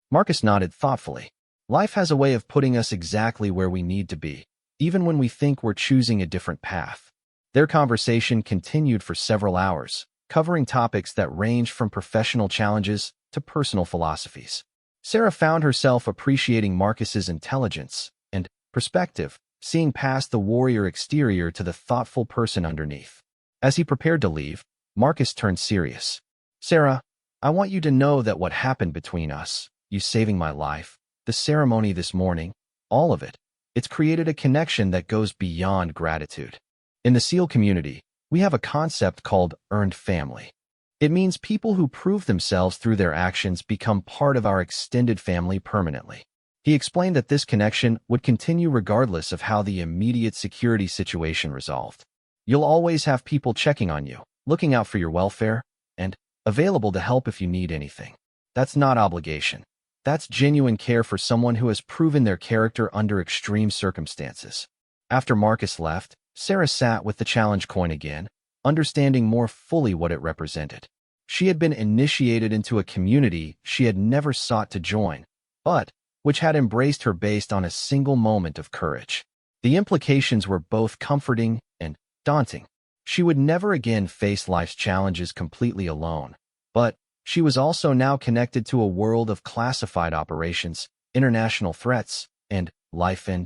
Marcus nodded thoughtfully. Life has a way of putting us exactly where we need to be, even when we think we're choosing a different path. Their conversation continued for several hours, covering topics that ranged from professional challenges to personal philosophies. Sarah found herself appreciating Marcus's intelligence and perspective, seeing past the warrior exterior to the thoughtful person underneath. As he prepared to leave, Marcus turned serious. Sarah, I want you to know that what happened between us, you saving my life, the ceremony this morning, all of it, it's created a connection that goes beyond gratitude. In the SEAL community, we have a concept called earned family. It means people who prove themselves through their actions become part of our extended family permanently. He explained that this connection would continue regardless of how the immediate security situation resolved. You'll always have people checking on you, looking out for your welfare, and available to help if you need anything. That's not obligation. That's genuine care for someone who has proven their character under extreme circumstances. After Marcus left, Sarah sat with the challenge coin again, understanding more fully what it represented. She had been initiated into a community she had never sought to join, but which had embraced her based on a single moment of courage. The implications were both comforting and daunting. She would never again face life's challenges completely alone, but she was also now connected to a world of classified operations, international threats, and life and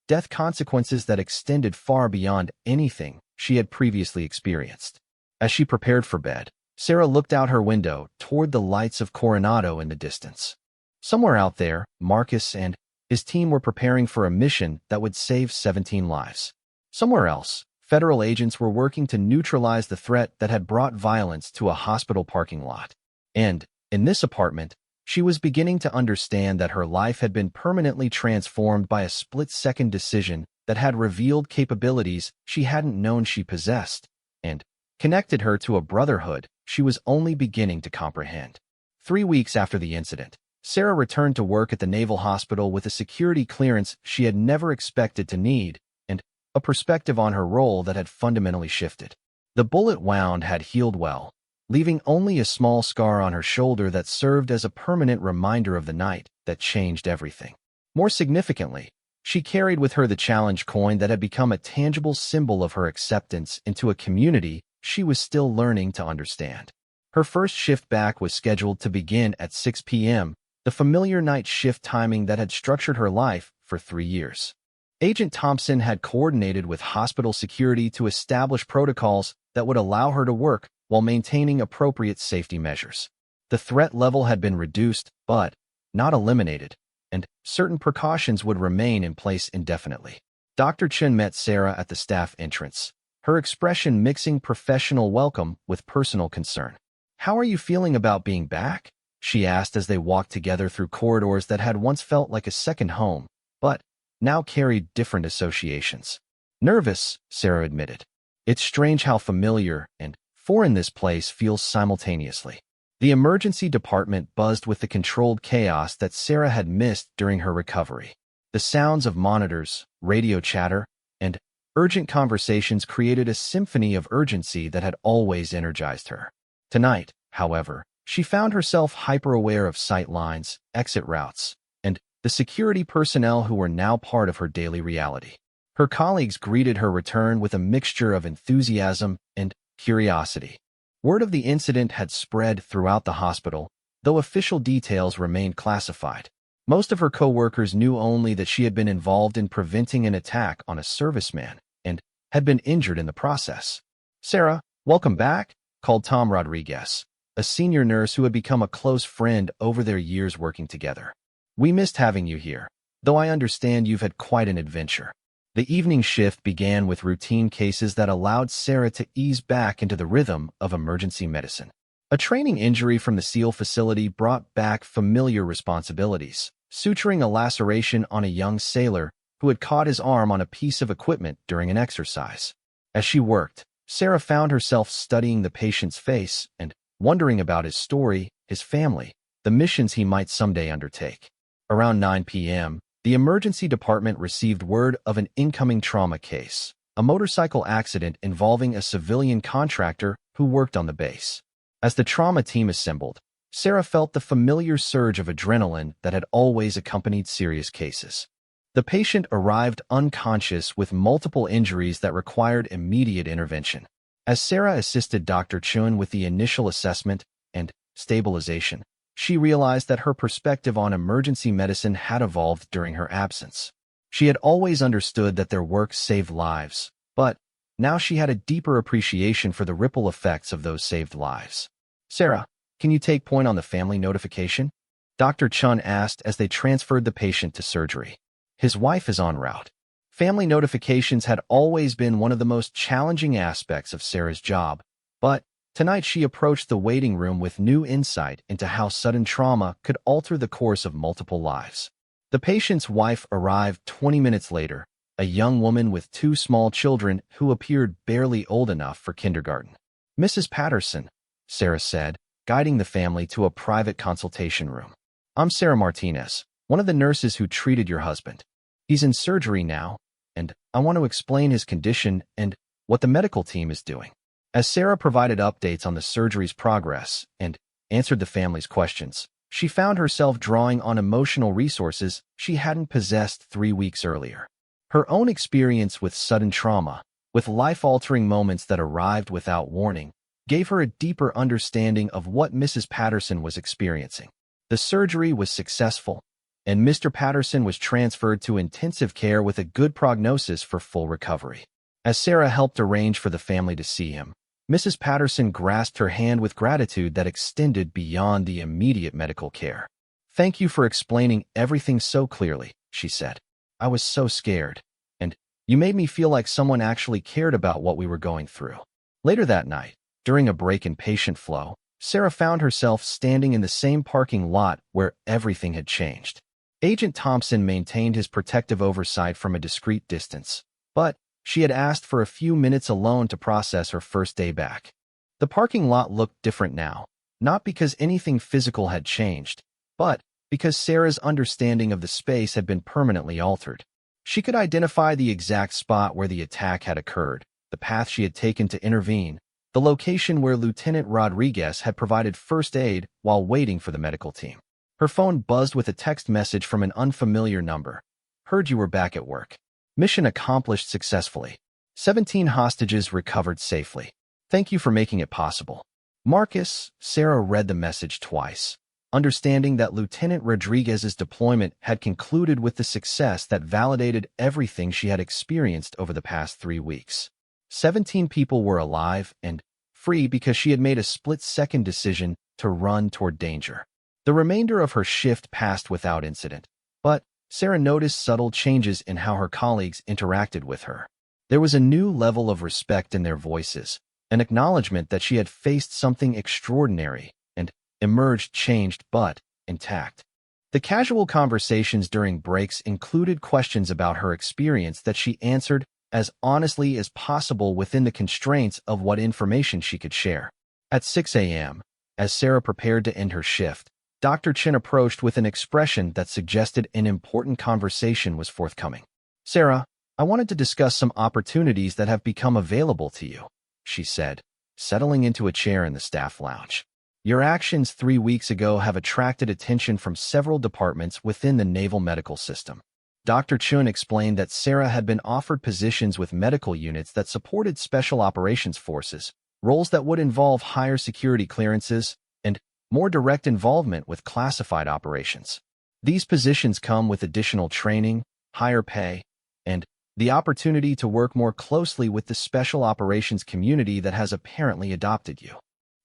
death consequences that extended far beyond anything she had previously experienced. As she prepared for bed, Sarah looked out her window toward the lights of Coronado in the distance. Somewhere out there, Marcus and his team were preparing for a mission that would save 17 lives. Somewhere else, federal agents were working to neutralize the threat that had brought violence to a hospital parking lot. And, in this apartment, she was beginning to understand that her life had been permanently transformed by a split-second decision that had revealed capabilities she hadn't known she possessed, and connected her to a brotherhood she was only beginning to comprehend. 3 weeks after the incident, Sarah returned to work at the Naval Hospital with a security clearance she had never expected to need, and a perspective on her role that had fundamentally shifted. The bullet wound had healed well, leaving only a small scar on her shoulder that served as a permanent reminder of the night that changed everything. More significantly, she carried with her the challenge coin that had become a tangible symbol of her acceptance into a community she was still learning to understand. Her first shift back was scheduled to begin at 6 p.m., the familiar night shift timing that had structured her life for 3 years. Agent Thompson had coordinated with hospital security to establish protocols that would allow her to work while maintaining appropriate safety measures. The threat level had been reduced, but not eliminated, and certain precautions would remain in place indefinitely. Dr. Chen met Sarah at the staff entrance, her expression mixing professional welcome with personal concern. "How are you feeling about being back?" she asked as they walked together through corridors that had once felt like a second home, but now carried different associations. "Nervous," Sarah admitted. "It's strange how familiar and foreign this place feels simultaneously." The emergency department buzzed with the controlled chaos that Sarah had missed during her recovery. The sounds of monitors, radio chatter, and urgent conversations created a symphony of urgency that had always energized her. Tonight, however, she found herself hyper-aware of sight lines, exit routes, and the security personnel who were now part of her daily reality. Her colleagues greeted her return with a mixture of enthusiasm and curiosity. Word of the incident had spread throughout the hospital, though official details remained classified. Most of her co-workers knew only that she had been involved in preventing an attack on a serviceman and had been injured in the process. "Sarah, welcome back," called Tom Rodriguez, a senior nurse who had become a close friend over their years working together. "We missed having you here, though I understand you've had quite an adventure." The evening shift began with routine cases that allowed Sarah to ease back into the rhythm of emergency medicine. A training injury from the SEAL facility brought back familiar responsibilities, suturing a laceration on a young sailor who had caught his arm on a piece of equipment during an exercise. As she worked, Sarah found herself studying the patient's face and wondering about his story, his family, the missions he might someday undertake. Around 9 p.m., the emergency department received word of an incoming trauma case, a motorcycle accident involving a civilian contractor who worked on the base. As the trauma team assembled, Sarah felt the familiar surge of adrenaline that had always accompanied serious cases. The patient arrived unconscious with multiple injuries that required immediate intervention. As Sarah assisted Dr. Chun with the initial assessment and stabilization, she realized that her perspective on emergency medicine had evolved during her absence. She had always understood that their work saved lives, but now she had a deeper appreciation for the ripple effects of those saved lives. "Sarah, can you take point on the family notification?" Dr. Chun asked as they transferred the patient to surgery. "His wife is en route." Family notifications had always been one of the most challenging aspects of Sarah's job, but tonight she approached the waiting room with new insight into how sudden trauma could alter the course of multiple lives. The patient's wife arrived 20 minutes later, a young woman with 2 small children who appeared barely old enough for kindergarten. "Mrs. Patterson," Sarah said, guiding the family to a private consultation room. "I'm Sarah Martinez, one of the nurses who treated your husband. He's in surgery now, and I want to explain his condition and what the medical team is doing." As Sarah provided updates on the surgery's progress and answered the family's questions, she found herself drawing on emotional resources she hadn't possessed 3 weeks earlier. Her own experience with sudden trauma, with life-altering moments that arrived without warning, gave her a deeper understanding of what Mrs. Patterson was experiencing. The surgery was successful, and Mr. Patterson was transferred to intensive care with a good prognosis for full recovery. As Sarah helped arrange for the family to see him, Mrs. Patterson grasped her hand with gratitude that extended beyond the immediate medical care. "Thank you for explaining everything so clearly," she said. "I was so scared, and you made me feel like someone actually cared about what we were going through." Later that night, during a break in patient flow, Sarah found herself standing in the same parking lot where everything had changed. Agent Thompson maintained his protective oversight from a discreet distance, but she had asked for a few minutes alone to process her first day back. The parking lot looked different now, not because anything physical had changed, but because Sarah's understanding of the space had been permanently altered. She could identify the exact spot where the attack had occurred, the path she had taken to intervene, the location where Lieutenant Rodriguez had provided first aid while waiting for the medical team. Her phone buzzed with a text message from an unfamiliar number. "Heard you were back at work. Mission accomplished successfully. 17 hostages recovered safely. Thank you for making it possible. Marcus." Sarah read the message twice, understanding that Lieutenant Rodriguez's deployment had concluded with the success that validated everything she had experienced over the past 3 weeks. 17 people were alive and free because she had made a split-second decision to run toward danger. The remainder of her shift passed without incident, but Sarah noticed subtle changes in how her colleagues interacted with her. There was a new level of respect in their voices, an acknowledgement that she had faced something extraordinary and emerged changed but intact. The casual conversations during breaks included questions about her experience that she answered as honestly as possible within the constraints of what information she could share. At 6 a.m., as Sarah prepared to end her shift, Dr. Chin approached with an expression that suggested an important conversation was forthcoming. "Sarah, I wanted to discuss some opportunities that have become available to you," she said, settling into a chair in the staff lounge. "Your actions 3 weeks ago have attracted attention from several departments within the naval medical system." Dr. Chun explained that Sarah had been offered positions with medical units that supported special operations forces, roles that would involve higher security clearances, and more direct involvement with classified operations. These positions come with additional training, higher pay, and the opportunity to work more closely with the special operations community that has apparently adopted you.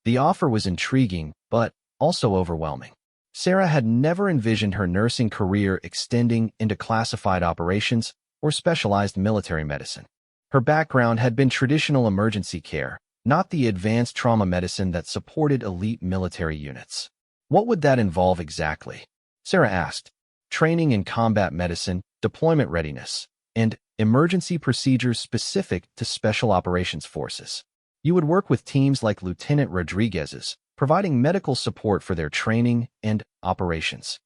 The offer was intriguing, but also overwhelming. Sarah had never envisioned her nursing career extending into classified operations or specialized military medicine. Her background had been traditional emergency care, not the advanced trauma medicine that supported elite military units. What would that involve exactly? Sarah asked. Training in combat medicine, deployment readiness, and emergency procedures specific to special operations forces. You would work with teams like Lieutenant Rodriguez's, providing medical support for their training and operations.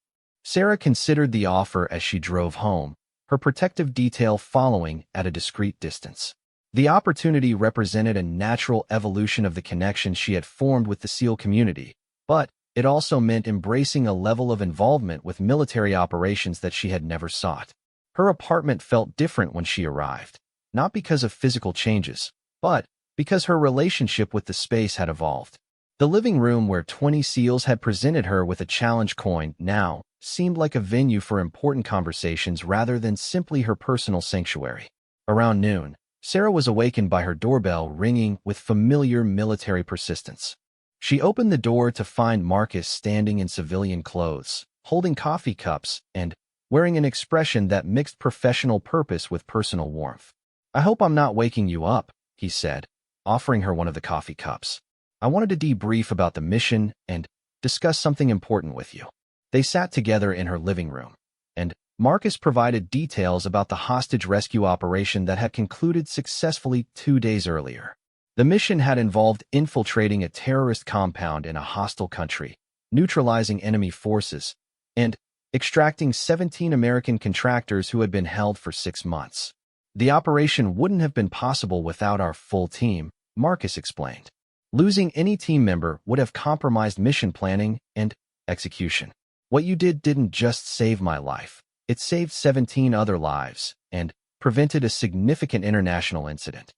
Sarah considered the offer as she drove home, her protective detail following at a discreet distance. The opportunity represented a natural evolution of the connection she had formed with the SEAL community, but it also meant embracing a level of involvement with military operations that she had never sought. Her apartment felt different when she arrived, not because of physical changes, but because her relationship with the space had evolved. The living room where 20 SEALs had presented her with a challenge coin now seemed like a venue for important conversations rather than simply her personal sanctuary. Around noon, Sarah was awakened by her doorbell ringing with familiar military persistence. She opened the door to find Marcus standing in civilian clothes, holding coffee cups, and wearing an expression that mixed professional purpose with personal warmth. "I hope I'm not waking you up," he said, offering her one of the coffee cups. "I wanted to debrief about the mission and discuss something important with you." They sat together in her living room, and Marcus provided details about the hostage rescue operation that had concluded successfully 2 days earlier. The mission had involved infiltrating a terrorist compound in a hostile country, neutralizing enemy forces, and extracting 17 American contractors who had been held for 6 months. The operation wouldn't have been possible without our full team, Marcus explained. Losing any team member would have compromised mission planning and execution. What you did didn't just save my life. It saved 17 other lives and prevented a significant international incident.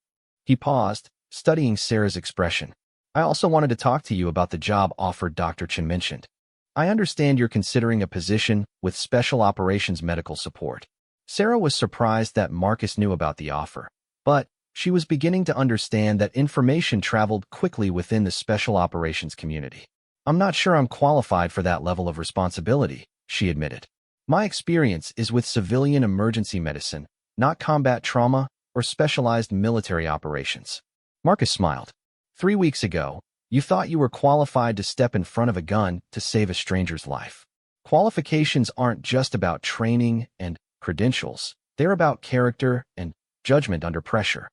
He paused, studying Sarah's expression. I also wanted to talk to you about the job offer Dr. Chen mentioned. I understand you're considering a position with Special Operations Medical Support. Sarah was surprised that Marcus knew about the offer, but she was beginning to understand that information traveled quickly within the Special Operations community. I'm not sure I'm qualified for that level of responsibility, she admitted. My experience is with civilian emergency medicine, not combat trauma or specialized military operations. Marcus smiled. 3 weeks ago, you thought you were qualified to step in front of a gun to save a stranger's life. Qualifications aren't just about training and credentials. They're about character and judgment under pressure.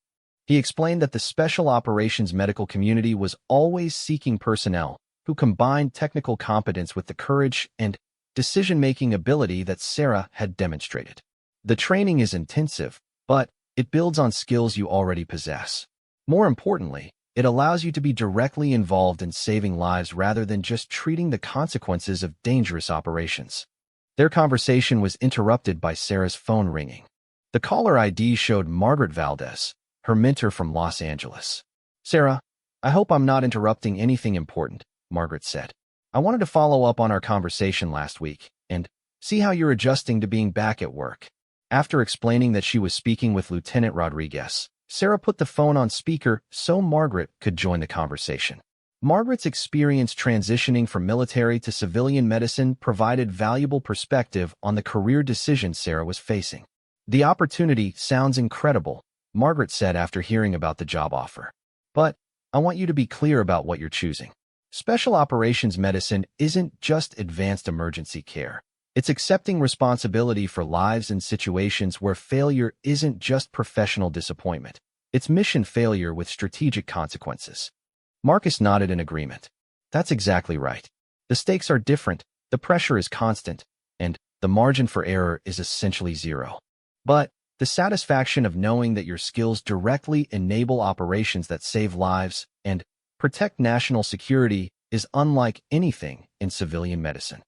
He explained that the Special Operations medical community was always seeking personnel who combined technical competence with the courage and decision-making ability that Sarah had demonstrated. The training is intensive, but it builds on skills you already possess. More importantly, it allows you to be directly involved in saving lives rather than just treating the consequences of dangerous operations. Their conversation was interrupted by Sarah's phone ringing. The caller ID showed Margaret Valdez, her mentor from Los Angeles. Sarah, I hope I'm not interrupting anything important, Margaret said. I wanted to follow up on our conversation last week and see how you're adjusting to being back at work. After explaining that she was speaking with Lieutenant Rodriguez, Sarah put the phone on speaker so Margaret could join the conversation. Margaret's experience transitioning from military to civilian medicine provided valuable perspective on the career decision Sarah was facing. The opportunity sounds incredible, Margaret said after hearing about the job offer. But I want you to be clear about what you're choosing. Special Operations Medicine isn't just advanced emergency care. It's accepting responsibility for lives in situations where failure isn't just professional disappointment. It's mission failure with strategic consequences. Marcus nodded in agreement. That's exactly right. The stakes are different, the pressure is constant, and the margin for error is essentially zero. But the satisfaction of knowing that your skills directly enable operations that save lives and protect national security is unlike anything in civilian medicine.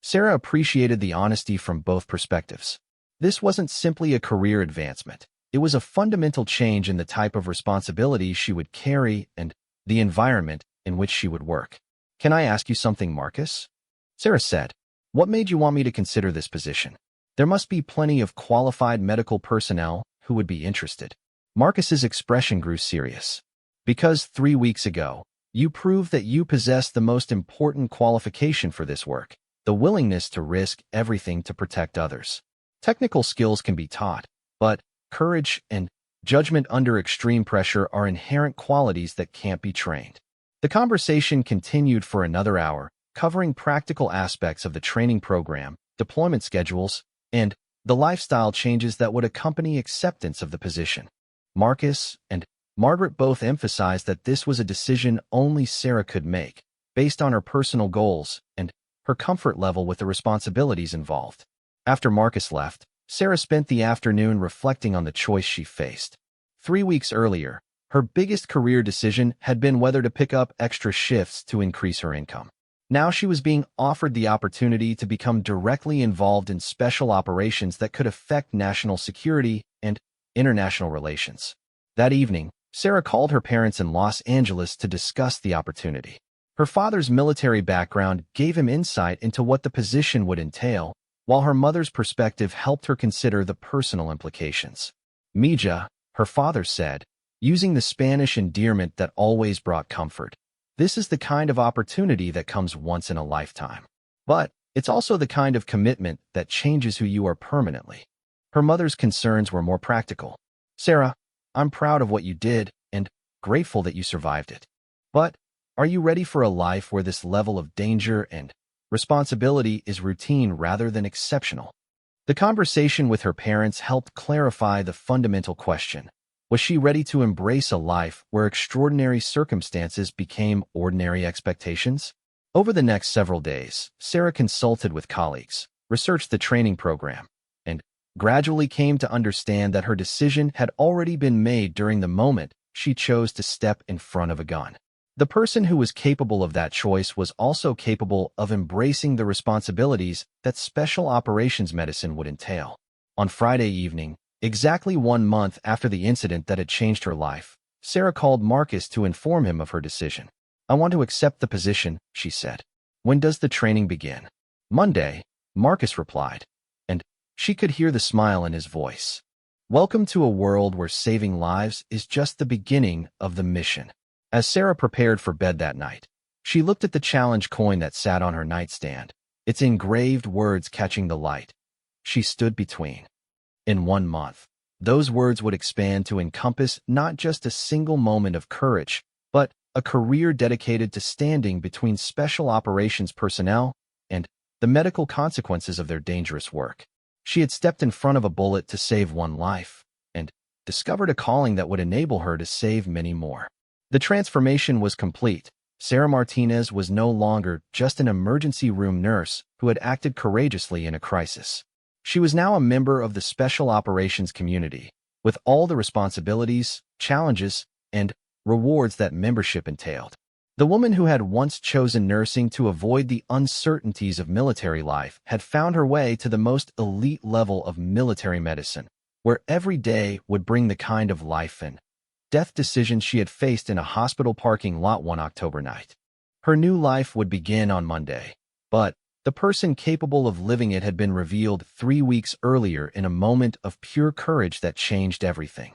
Sarah appreciated the honesty from both perspectives. This wasn't simply a career advancement. It was a fundamental change in the type of responsibility she would carry and the environment in which she would work. Can I ask you something, Marcus? Sarah said. What made you want me to consider this position? There must be plenty of qualified medical personnel who would be interested. Marcus's expression grew serious. Because 3 weeks ago, you proved that you possess the most important qualification for this work. The willingness to risk everything to protect others. Technical skills can be taught, but courage and judgment under extreme pressure are inherent qualities that can't be trained. The conversation continued for another hour, covering practical aspects of the training program, deployment schedules, and the lifestyle changes that would accompany acceptance of the position. Marcus and Margaret both emphasized that this was a decision only Sarah could make, based on her personal goals and her comfort level with the responsibilities involved. After Marcus left, Sarah spent the afternoon reflecting on the choice she faced. 3 weeks earlier, her biggest career decision had been whether to pick up extra shifts to increase her income. Now she was being offered the opportunity to become directly involved in special operations that could affect national security and international relations. That evening, Sarah called her parents in Los Angeles to discuss the opportunity. Her father's military background gave him insight into what the position would entail, while her mother's perspective helped her consider the personal implications. Mija, her father said, using the Spanish endearment that always brought comfort. This is the kind of opportunity that comes once in a lifetime. But it's also the kind of commitment that changes who you are permanently. Her mother's concerns were more practical. Sarah, I'm proud of what you did and grateful that you survived it. But are you ready for a life where this level of danger and responsibility is routine rather than exceptional? The conversation with her parents helped clarify the fundamental question. Was she ready to embrace a life where extraordinary circumstances became ordinary expectations? Over the next several days, Sarah consulted with colleagues, researched the training program, and gradually came to understand that her decision had already been made during the moment she chose to step in front of a gun. The person who was capable of that choice was also capable of embracing the responsibilities that special operations medicine would entail. On Friday evening, exactly 1 month after the incident that had changed her life, Sarah called Marcus to inform him of her decision. "I want to accept the position," she said. "When does the training begin?" "Monday," Marcus replied, and she could hear the smile in his voice. Welcome to a world where saving lives is just the beginning of the mission. As Sarah prepared for bed that night, she looked at the challenge coin that sat on her nightstand, its engraved words catching the light. She stood between. In 1 month, those words would expand to encompass not just a single moment of courage, but a career dedicated to standing between special operations personnel and the medical consequences of their dangerous work. She had stepped in front of a bullet to save one life, and discovered a calling that would enable her to save many more. The transformation was complete. Sarah Martinez was no longer just an emergency room nurse who had acted courageously in a crisis. She was now a member of the special operations community, with all the responsibilities, challenges, and rewards that membership entailed. The woman who had once chosen nursing to avoid the uncertainties of military life had found her way to the most elite level of military medicine, where every day would bring the kind of life and death decisions she had faced in a hospital parking lot one October night. Her new life would begin on Monday, but the person capable of living it had been revealed 3 weeks earlier in a moment of pure courage that changed everything.